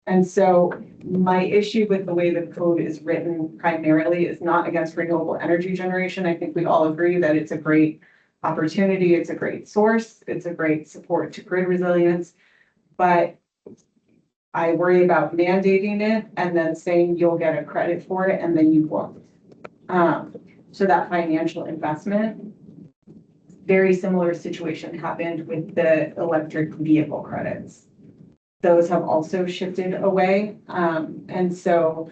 And so my issue with the way the code is written primarily is not against renewable energy generation. I think we all agree that it's a great opportunity. It's a great source. It's a great support to grid resilience. But I worry about mandating it and then saying you'll get a credit for it and then you won't. So that financial investment, very similar situation happened with the electric vehicle credits. Those have also shifted away. And so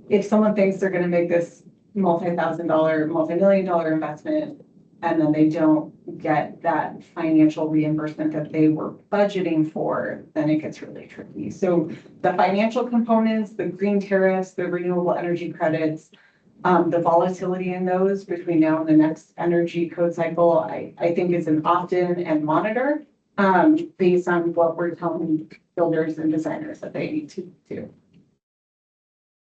if someone thinks they're going to make this multi-$1,000, multi-million-dollar investment, and then they don't get that financial reimbursement that they were budgeting for, then it gets really tricky. So the financial components, the green tariffs, the renewable energy credits, the volatility in those between now and the next energy code cycle, I think is an opt-in and monitor based on what we're telling builders and designers that they need to do.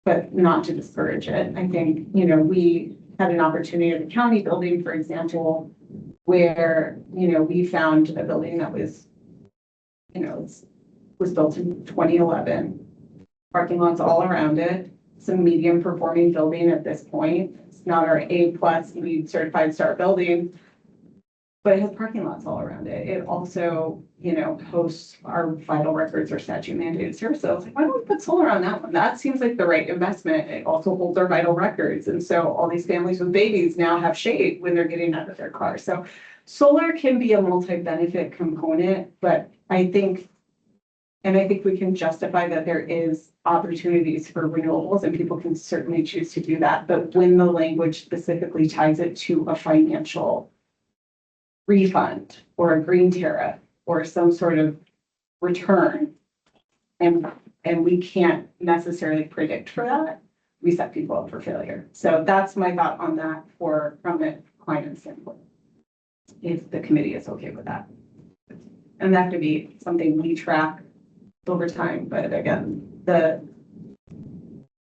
But not to discourage it. I think, we had an opportunity at the county building, for example, where, we found a building that was, was built in 2011, parking lots all around it. It's a medium performing building at this point. It's not our A+ LEED certified star building, but it has parking lots all around it. It also, hosts our vital records or statute mandated service. So I was like, why don't we put solar on that one? That seems like the right investment. It also holds our vital records. And so all these families with babies now have shade when they're getting out of their car. So solar can be a multi-benefit component, but I think And I think we can justify that there is opportunities for renewables and people can certainly choose to do that. But when the language specifically ties it to a financial refund or a green tariff or some sort of return, and we can't necessarily predict for that, we set people up for failure. So that's my thought on that from a climate standpoint. If the committee is okay with that. And that could be something we track over time, but again,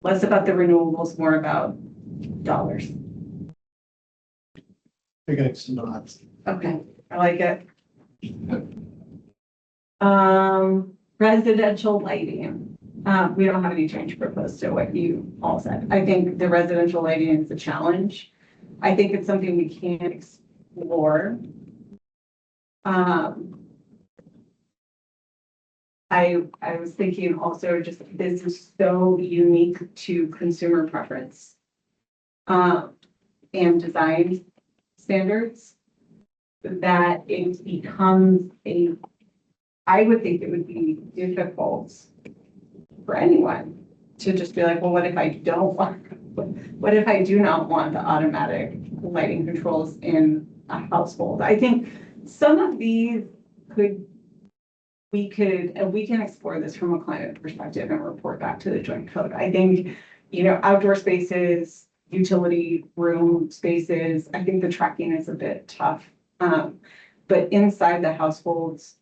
less about the renewables, more about dollars. You're getting some nods. Okay, I like it. Residential lighting. We don't have any change proposed to what you all said. I think the residential lighting is a challenge. I think it's something we can explore. I was thinking also just this is so unique to consumer preference and design standards that it becomes I would think it would be difficult for anyone to just be like, well, what if I don't want, what if I do not want the automatic lighting controls in a household? I think some of these we can explore this from a climate perspective and report back to the joint code. I think, outdoor spaces, utility room spaces, I think the tracking is a bit tough. But inside the households,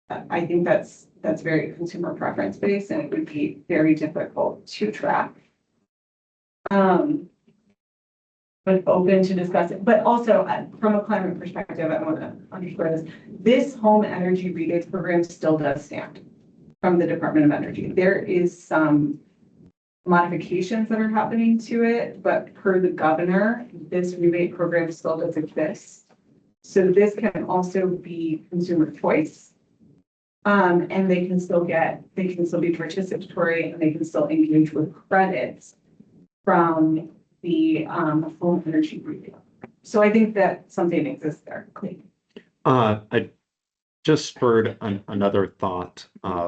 I think that's very consumer preference based and it would be very difficult to track. But open to discuss it. But also from a climate perspective, I want to underscore this. This home energy rebates program still does stand from the Department of Energy. There is some modifications that are happening to it, but per the governor, this rebate program still does exist. So this can also be consumer choice. And they can still be participatory and they can still engage with credits from the home energy rebate. So I think that something exists there. I just spurred another thought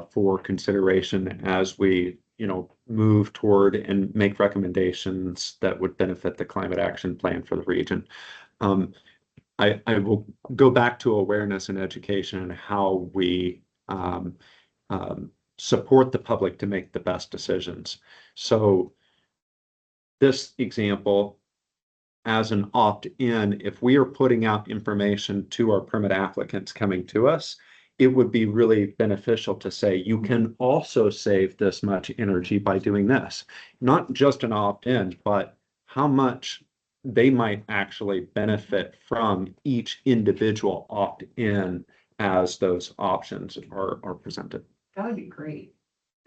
for consideration as we, move toward and make recommendations that would benefit the climate action plan for the region. I will go back to awareness and education and how we support the public to make the best decisions. So this example, as an opt-in, if we are putting out information to our permit applicants coming to us, it would be really beneficial to say, you can also save this much energy by doing this. Not just an opt-in, but how much they might actually benefit from each individual opt-in as those options are presented. That would be great.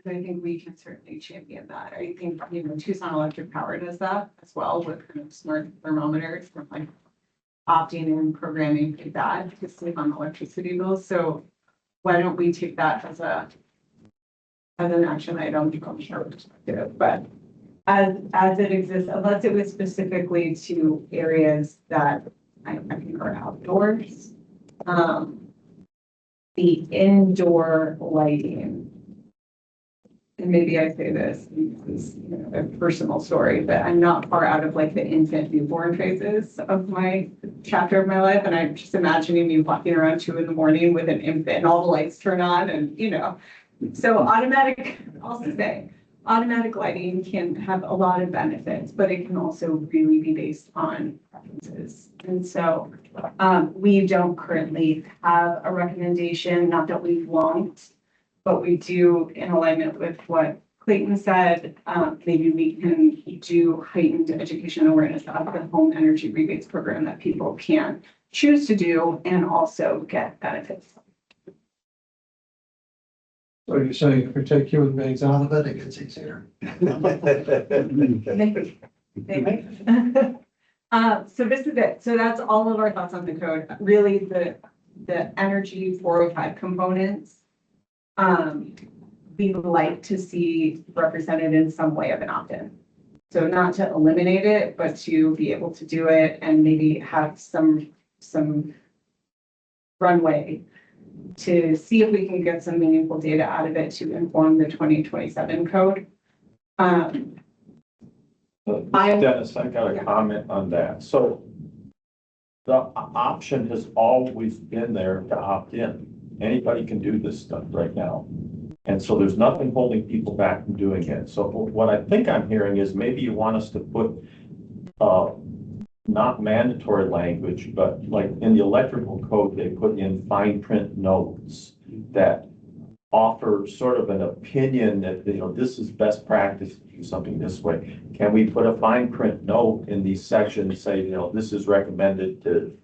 I think we can certainly champion that. I think, Tucson Electric Power does that as well with kind of smart thermometers from like opting in programming like that to save on electricity bills. So why don't we take that as an action item from our perspective? But as it exists, unless it was specifically to areas that I think are outdoors, the indoor lighting. And maybe I say this is a personal story, but I'm not far out of like the infant newborn phases of my chapter of my life. And I'm just imagining me walking around 2 a.m. with an infant and all the lights turn on and, so automatic lighting can have a lot of benefits, but it can also really be based on preferences. And so we don't currently have a recommendation, not that we won't, but we do, in alignment with what Clayton said, maybe we can do heightened education awareness of the home energy rebates program that people can choose to do and also get benefits. So you're saying if we take human beings out of it, it gets easier. Maybe. So this is it. So that's all of our thoughts on the code. Really, the energy 405 components. We would like to see represented in some way of an opt-in. So not to eliminate it, but to be able to do it and maybe have some runway to see if we can get some meaningful data out of it to inform the 2027 code. Dennis, I got a comment on that. So the option has always been there to opt in. Anybody can do this stuff right now. And so there's nothing holding people back from doing it. So what I think I'm hearing is maybe you want us to put, not mandatory language, but like in the electrical code, they put in fine print notes that offer sort of an opinion that, you know, this is best practice to do something this way. Can we put a fine print note in these sections, say, you know, this is recommended to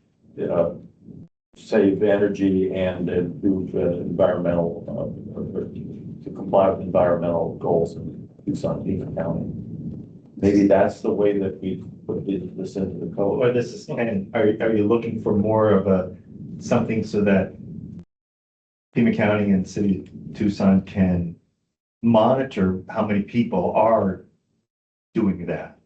save energy and improve environmental, to comply with environmental goals in Tucson-Pima County? Maybe that's the way that we put this into the code. Or this is, and are you looking for more of a, something so that Pima County and City of Tucson can monitor how many people are doing that?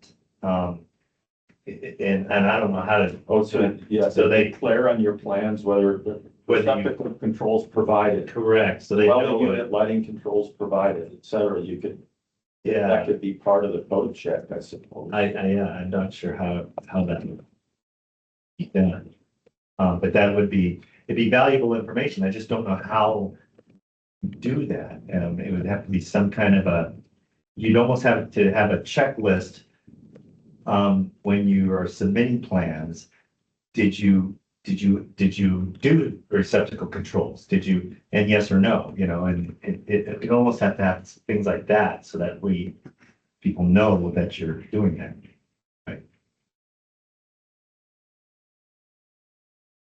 And I don't know how to, So they declare on your plans whether the septic controls provided. correct, so they know Well, what, unit lighting controls provided, et cetera. You could, yeah, that could be part of the code check, I suppose. yeah, I'm not sure how that would be done. But that would be, it'd be valuable information. I just don't know how to do that. It would have to be some kind of a, you'd almost have to have a checklist. When you are submitting plans, did you do receptacle controls? Did you, and yes or no, you know, and it almost have to have things like that so that people know that you're doing that.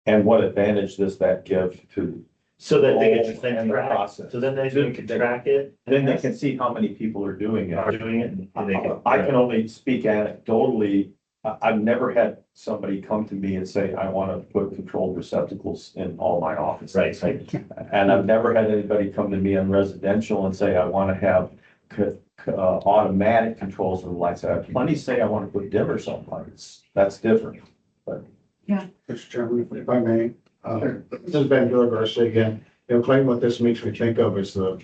And what advantage does that give to? So that they can just And then the track, process. so then they can track it. Then they can see how many people are doing Are it. doing it and they can. I can only speak anecdotally. I've never had somebody come to me and say, I want to put controlled receptacles in all my offices. Right. And I've never had anybody come to me on residential and say, I want to have automatic controls of the lights. I have plenty say, I want to put dimmers on lights. That's different. Mr. Chairman, if I may, this has been Bill Garcia again. You know, Clayton, what this makes me think of is the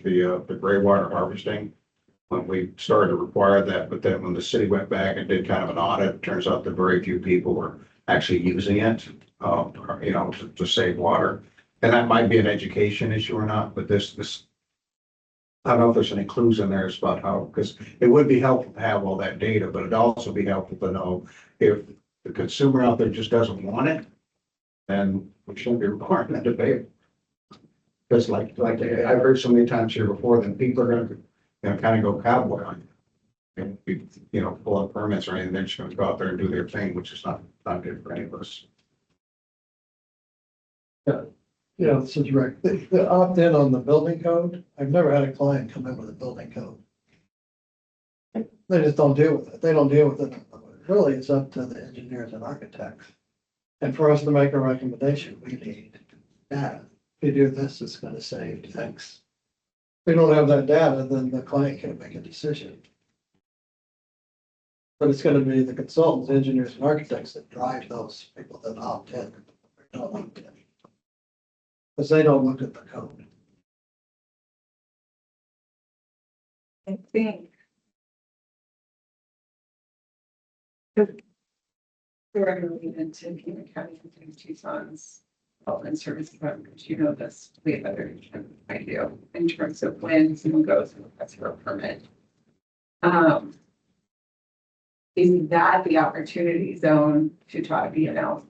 gray water harvesting. When we started to require that, but then when the city went back and did kind of an audit, it turns out that very few people were actually using it, you know, to save water. And that might be an education issue or not, but this, I don't know if there's any clues in there about how, because it would be helpful to have all that data, but it'd also be helpful to know if the consumer out there just doesn't want it, then we shouldn't be requiring them to pay it. Because like I've heard so many times here before, then people are gonna, you know, kind of go cowboy on you. And we, you know, pull up permits or anything, they're just gonna go out there and do their thing, which is not good for any of us. Yeah, this is Rick. The opt-in on the building code, I've never had a client come in with a building code. They just don't deal with it. They don't deal with it. Really, it's up to the engineers and architects. And for us to make a recommendation, we need data. If you do this, it's gonna save X. If we don't have that data, then the client can't make a decision. But it's gonna be the consultants, engineers and architects that drive those people that opt in. Or don't opt in. Because they don't look at the code. I think. We're going to lead into Pima County and Tucson's development service department. You know this way better than I do in terms of when someone goes and requests for a permit. Is that the opportunity zone to talk, you know,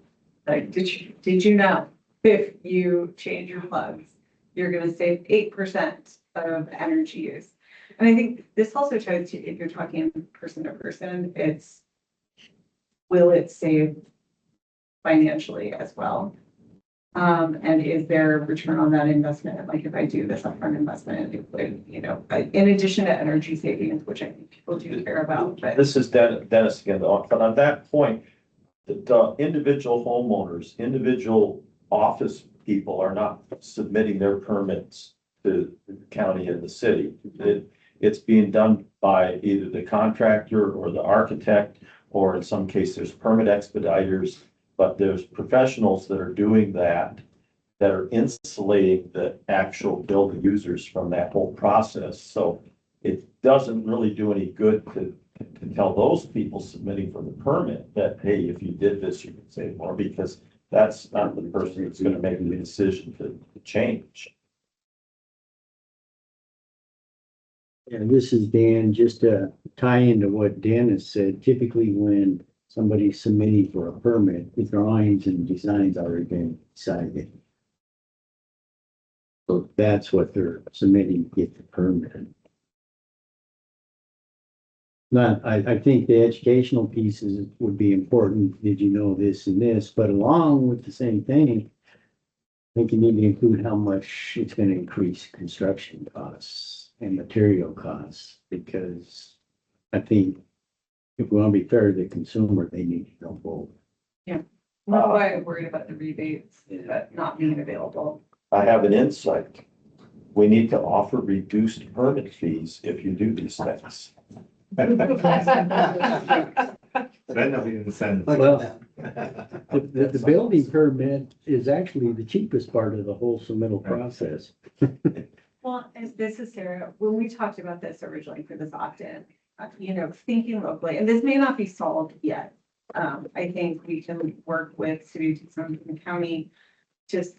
like, did you know if you change your plugs, you're going to save 8% of energy use? And I think this also ties to, if you're talking person to person, it's, will it save financially as well? And is there a return on that investment? Like if I do this upfront investment, it would, you know, in addition to energy savings, which I think people do care about, but. This is Dennis again, but on that point, the individual homeowners, individual office people are not submitting their permits to the county and the city. It's being done by either the contractor or the architect, or in some cases, there's permit expediters, but there's professionals that are doing that. that are insulating the actual building users from that whole process. So it doesn't really do any good to tell those people submitting for the permit that, hey, if you did this, you could save more, because that's not the person that's gonna make the decision to change. And this is Dan, just to tie into what Dan has said, typically when somebody's submitting for a permit, the drawings and designs already been decided. So that's what they're submitting to get the permit. Not, I think the educational pieces would be important. Did you know this and this? But along with the same thing, I think you need to include how much it's gonna increase construction costs and material costs, because I think if we wanna be fair to the consumer, they need to know both. That's why I'm worried about the rebates, but not being available. I have an insight. We need to offer reduced permit fees if you do these things. Then they'll be incentive. Well, the building permit is actually the cheapest part of the whole submittal process. Well, and this is Sarah, when we talked about this originally for this opt-in, thinking locally, and this may not be solved yet. I think we can work with City of Tucson County, just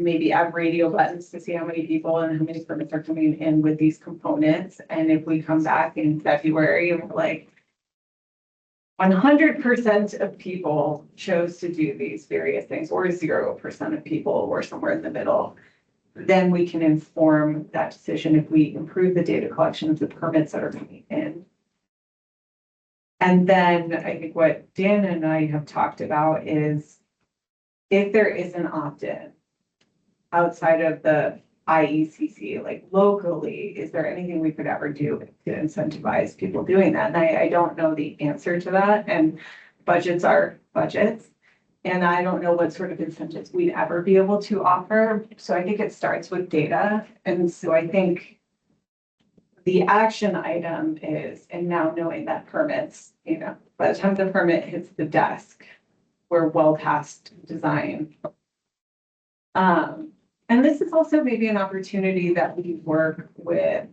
maybe add radio buttons to see how many people and how many permits are coming in with these components. And if we come back in February and we're like, 100% of people chose to do these various things, or 0% of people, or somewhere in the middle, then we can inform that decision if we improve the data collection of the permits that are coming in. And then I think what Dan and I have talked about is if there is an opt-in outside of the IECC, like locally, is there anything we could ever do to incentivize people doing that? And I don't know the answer to that, and budgets are budgets. And I don't know what sort of incentives we'd ever be able to offer. So I think it starts with data. And so I think the action item is, and now knowing that permits, by the time the permit hits the desk, we're well past design. And this is also maybe an opportunity that we work with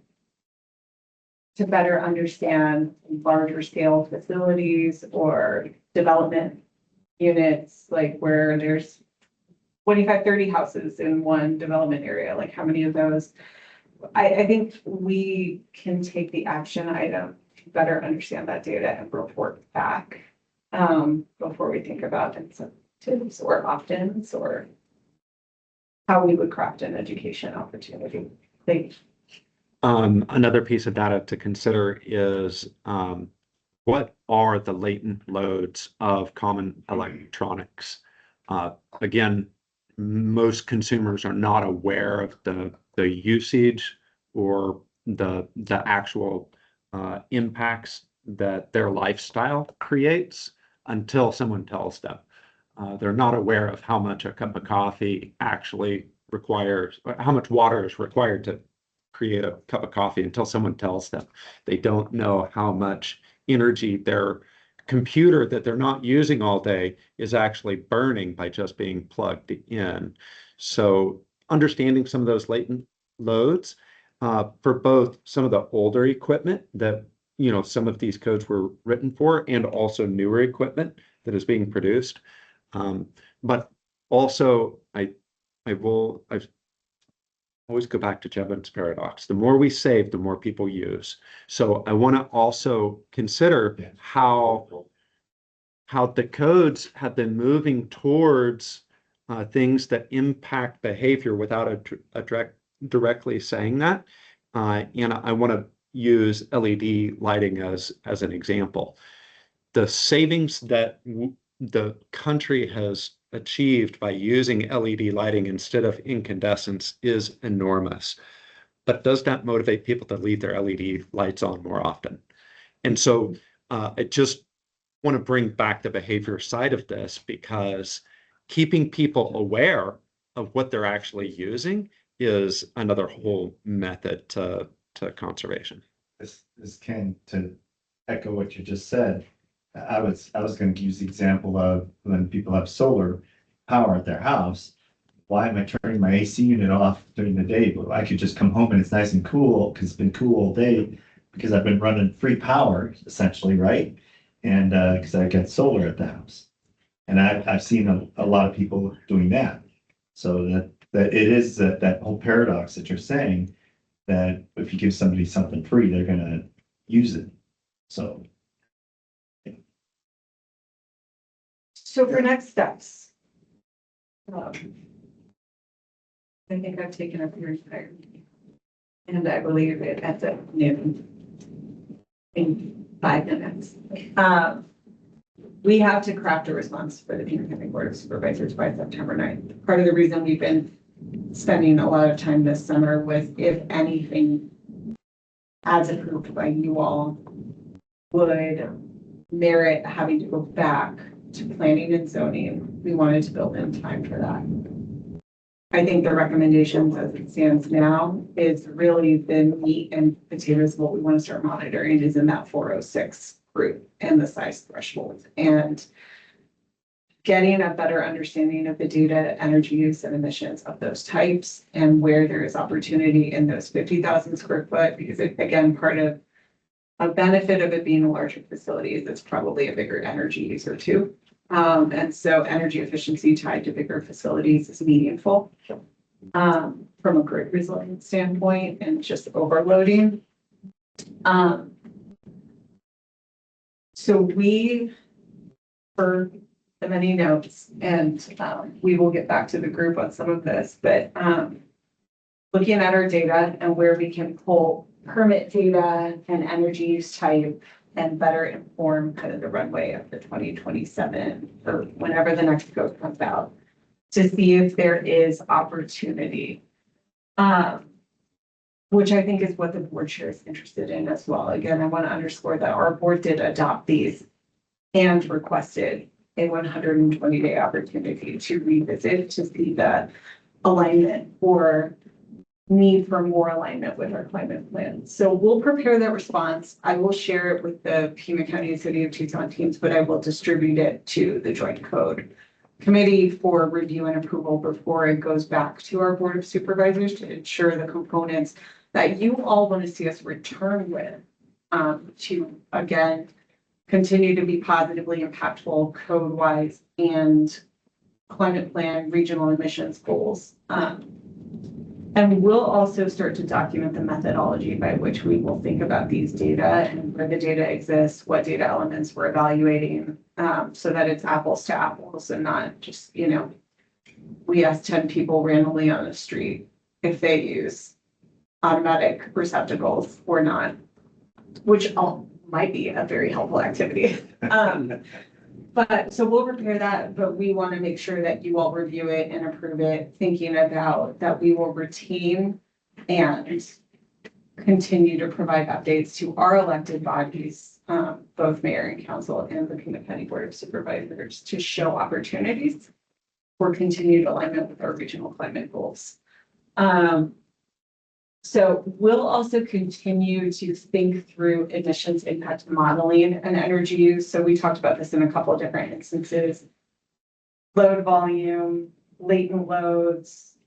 to better understand larger scale facilities or development units, like where there's 25, 30 houses in one development area, like how many of those? I think we can take the action item to better understand that data and report back before we think about incentives or opt-ins or how we would craft an education opportunity. Another piece of data to consider is what are the latent loads of common electronics? Again, most consumers are not aware of the usage or the actual impacts that their lifestyle creates until someone tells them. They're not aware of how much a cup of coffee actually requires, how much water is required to create a cup of coffee until someone tells them. They don't know how much energy their computer that they're not using all day is actually burning by just being plugged in. So understanding some of those latent loads for both some of the older equipment that, some of these codes were written for, and also newer equipment that is being produced. But also I always go back to Jevons paradox. The more we save, the more people use. So I want to also consider how the codes have been moving towards things that impact behavior without directly saying that. And I want to use LED lighting as an example. The savings that the country has achieved by using LED lighting instead of incandescents is enormous. But does that motivate people to leave their LED lights on more often? And so I just want to bring back the behavior side of this, because keeping people aware of what they're actually using is another whole method to conservation. This Ken, to echo what you just said. I was going to use the example of when people have solar power at their house, why am I turning my AC unit off during the day? But I could just come home and it's nice and cool because it's been cool all day because I've been running free power essentially, right? And because I got solar at the house. And I've seen a lot of people doing that. So that it is that whole paradox that you're saying that if you give somebody something free, they're gonna use it. So. So for next steps. I think I've taken up your entire meeting. And I believe it ends at noon. In 5 minutes. We have to craft a response for the Pima County Board of Supervisors by September 9th. Part of the reason we've been spending a lot of time this summer was if anything as approved by you all would merit having to go back to planning and zoning. We wanted to build in time for that. I think the recommendations as it stands now is really the meat and potatoes of what we want to start monitoring is in that 406 group and the size threshold and getting a better understanding of the data, energy use and emissions of those types and where there is opportunity in those 50,000 square foot, because it, again, part of a benefit of it being a larger facility is it's probably a bigger energy user too. And so energy efficiency tied to bigger facilities is meaningful from a grid resilience standpoint and just overloading. So we heard the many notes and we will get back to the group on some of this, but looking at our data and where we can pull permit data and energy use type and better inform kind of the runway of the 2027 or whenever the next code comes out to see if there is opportunity, which I think is what the board chair is interested in as well. Again, I want to underscore that our board did adopt these and requested a 120-day opportunity to revisit to see the alignment or need for more alignment with our climate plan. So we'll prepare that response. I will share it with the Pima County and City of Tucson teams, but I will distribute it to the Joint Code Committee for review and approval before it goes back to our Board of Supervisors to ensure the components that you all want to see us return with to, again, continue to be positively impactful code-wise and climate plan, regional emissions goals. And we'll also start to document the methodology by which we will think about these data and where the data exists, what data elements we're evaluating, so that it's apples to apples and not just, you know, we ask 10 people randomly on the street if they use automatic receptacles or not, which all might be a very helpful activity. But so we'll prepare that, but we want to make sure that you all review it and approve it, thinking about that we will retain and continue to provide updates to our elected bodies, both mayor and council and the Pima County Board of Supervisors to show opportunities for continued alignment with our regional climate goals. So we'll also continue to think through emissions impact modeling and energy use. So we talked about this in a couple of different instances. Load volume, latent loads,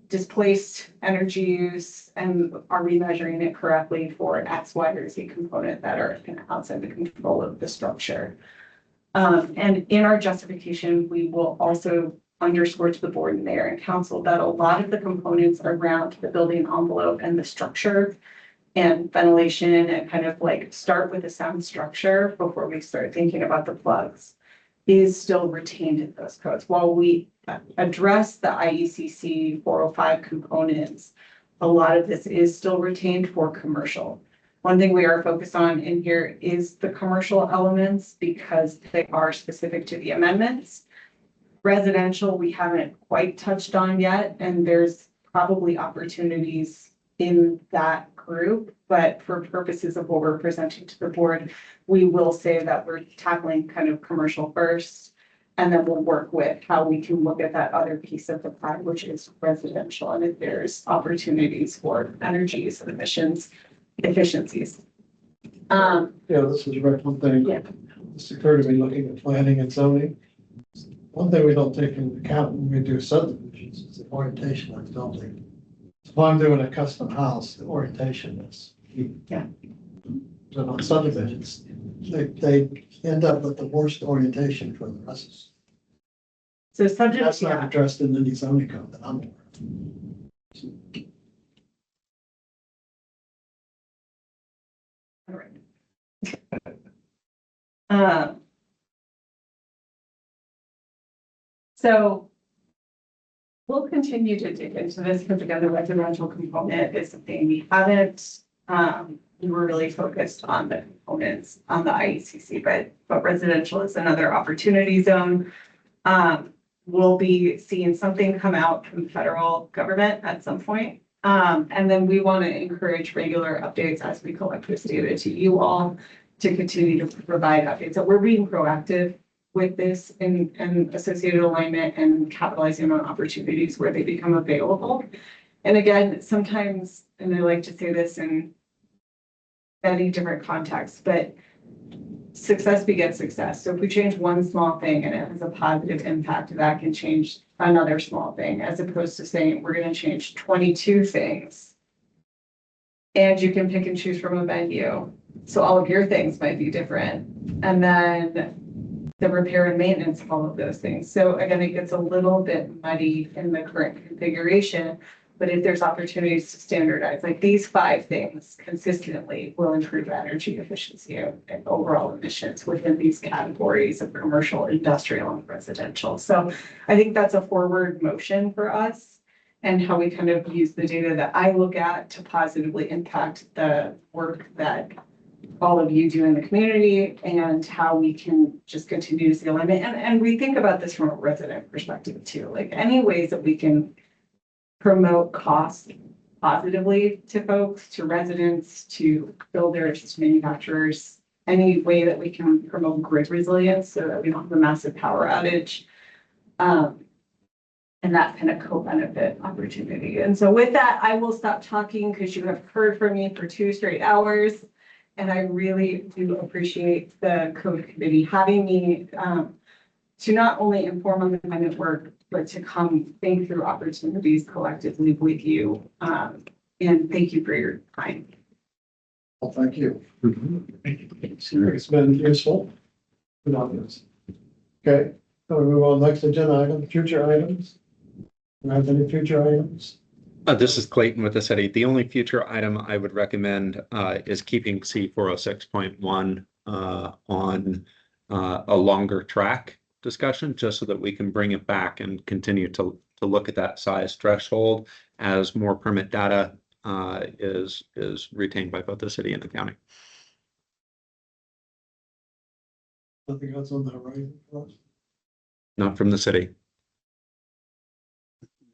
displaced energy use, and are we measuring it correctly for X, Y, or Z component that are outside the control of the structure. And in our justification, we will also underscore to the board and mayor and council that a lot of the components around the building envelope and the structure and ventilation and kind of like start with a sound structure before we start thinking about the plugs is still retained in those codes. While we address the IECC 405 components, a lot of this is still retained for commercial. One thing we are focused on in here is the commercial elements because they are specific to the amendments. Residential, we haven't quite touched on yet, and there's probably opportunities in that group, but for purposes of what we're presenting to the board, we will say that we're tackling kind of commercial first, and then we'll work with how we can look at that other piece of the pie, which is residential, and if there's opportunities for energies and emissions efficiencies. Yeah, this is right one thing. Yeah. This occurred to me looking at planning and zoning. One thing we don't take into account when we do subdivisions is the orientation of the building. If I'm doing a custom house, the orientation is. Yeah. So on subdivisions, they end up with the worst orientation for the rest. So subject, That's not yeah, addressed in any zoning code that I'm aware of. all right. Um, so we'll continue to dig into this because again, the residential component is something we haven't, we were really focused on the components on the IECC, but residential is another opportunity zone. We'll be seeing something come out from the federal government at some point. And then we want to encourage regular updates as we collect this data to you all to continue to provide updates. So we're being proactive with this and associated alignment and capitalizing on opportunities where they become available. And again, sometimes, and I like to say this in many different contexts, but success begets success. So if we change one small thing and it has a positive impact, that can change another small thing, as opposed to saying we're going to change 22 things. And you can pick and choose from a menu. So all of your things might be different. And then the repair and maintenance of all of those things. So again, it gets a little bit muddy in the current configuration. But if there's opportunities to standardize, like these 5 things consistently will improve energy efficiency and overall emissions within these categories of commercial, industrial, and residential. So I think that's a forward motion for us and how we kind of use the data that I look at to positively impact the work that all of you do in the community and how we can just continue to see alignment. And we think about this from a resident perspective too, like any ways that we can promote cost positively to folks, to residents, to builders, to manufacturers, any way that we can promote grid resilience so that we don't have a massive power outage. And that kind of co-benefit opportunity. And so with that, I will stop talking because you have heard from me for 2 straight hours. And I really do appreciate the code committee having me to not only inform on the amendment work, but to come think through opportunities collectively with you. And thank you for your time. Well, thank you. It's been useful. Good on this. Okay, so we move on to the next agenda item, future items. Do you have any future items? This is Clayton with the city. The only future item I would recommend is keeping C406.1 on a longer track discussion, just so that we can bring it back and continue to look at that size threshold as more permit data is retained by both the city and the county. Nothing else on the horizon for us? Not from the city.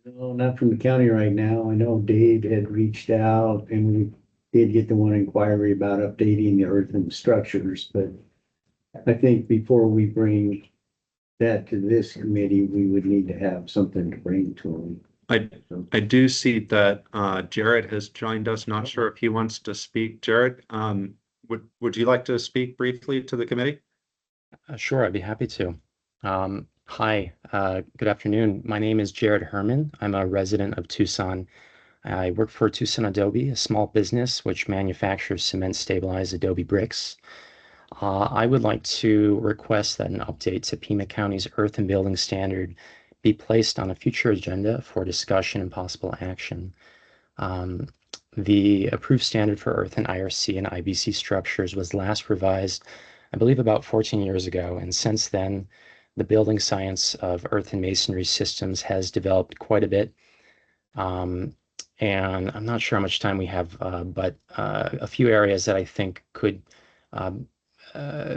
No, not from the county right now. I know Dave had reached out and we did get the one inquiry about updating the earthen structures, but I think before we bring that to this committee, we would need to have something to bring to them. I do see that Jared has joined us. Not sure if he wants to speak. Jared, would you like to speak briefly to the committee? Sure, I'd be happy to. Hi, good afternoon. My name is Jared Herman. I'm a resident of Tucson. I work for Tucson Adobe, a small business which manufactures cement stabilized adobe bricks. I would like to request that an update to Pima County's earth and building standard be placed on a future agenda for discussion and possible action. The approved standard for earth and IRC and IBC structures was last revised, I believe, about 14 years ago, and since then, the building science of earth and masonry systems has developed quite a bit. And I'm not sure how much time we have, but a few areas that I think could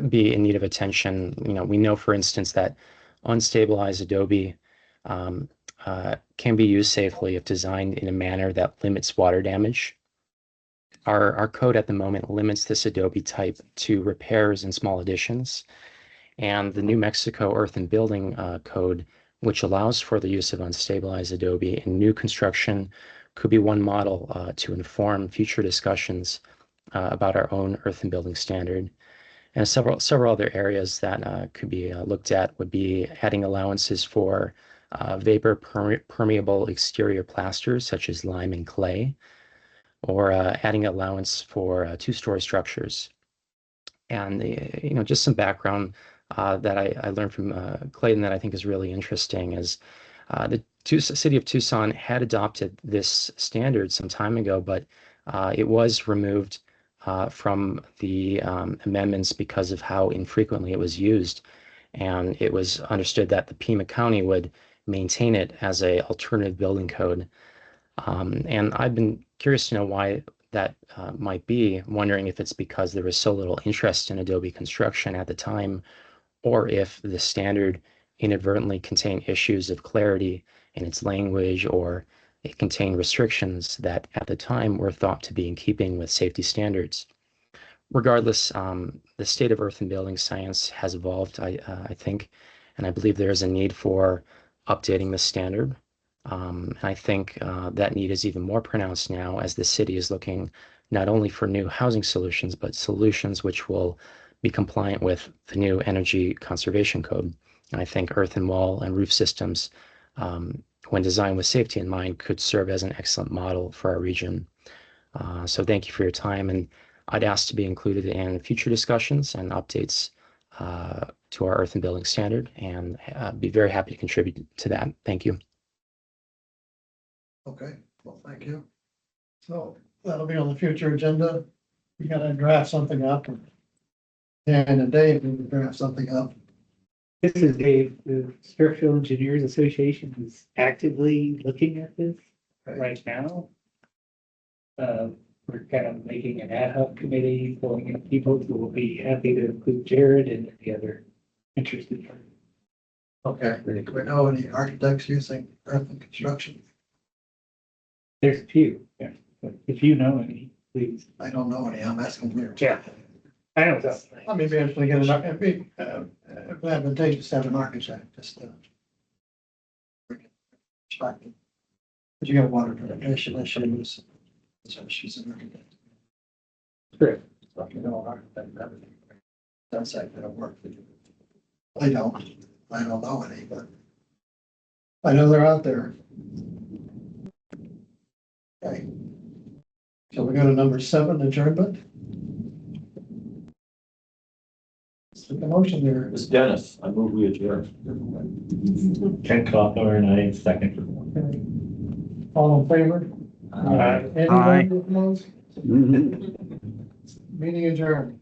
be in need of attention. You know, we know, for instance, that unstabilized adobe can be used safely if designed in a manner that limits water damage. Our code at the moment limits this adobe type to repairs and small additions. And the New Mexico Earth and Building Code, which allows for the use of unstabilized adobe in new construction, could be one model to inform future discussions about our own earth and building standard. And several other areas that could be looked at would be adding allowances for vapor permeable exterior plasters such as lime and clay, or adding allowance for two-story structures. And just some background that I learned from Clayton that I think is really interesting is the city of Tucson had adopted this standard some time ago, but it was removed from the amendments because of how infrequently it was used. And it was understood that the Pima County would maintain it as a alternative building code. And I've been curious to know why that might be, wondering if it's because there was so little interest in Adobe construction at the time, or if the standard inadvertently contained issues of clarity in its language, or it contained restrictions that at the time were thought to be in keeping with safety standards. Regardless, the state of earth and building science has evolved, I think, and I believe there is a need for updating the standard. And I think that need is even more pronounced now as the city is looking not only for new housing solutions, but solutions which will be compliant with the new energy conservation code. And I think earth and wall and roof systems, when designed with safety in mind, could serve as an excellent model for our region. So thank you for your time, and I'd ask to be included in future discussions and updates to our earth and building standard, and be very happy to contribute to that. Thank you. Okay, well, thank you. So that'll be on the future agenda. We gotta draft something up. And Dave, we can draft something up. This is Dave. The Structural Engineers Association is actively looking at this right now. We're kind of making an ad hoc committee, pulling in people who will be happy to include Jared and the other interested parties. Okay, do we know any architects using earth and construction? There's a few, yeah. But if you know any, please. I don't know any, I'm asking you. Yeah. I know that. I mean, be interested to get an, it'd be advantageous to have an architect, just perspective. But you got water fluoridation issues, so she's an architect. Correct. So you know, an architect, everything. That's like that'll work for you. I don't know any, but I know they're out there. Okay. So we go to number 7, adjournment. So the motion there Ms. is Dennis, I move we adjourn. Ken Cawthorn, I second. all in favor? Aye. Anybody opposed? Mhm. Meeting adjourned.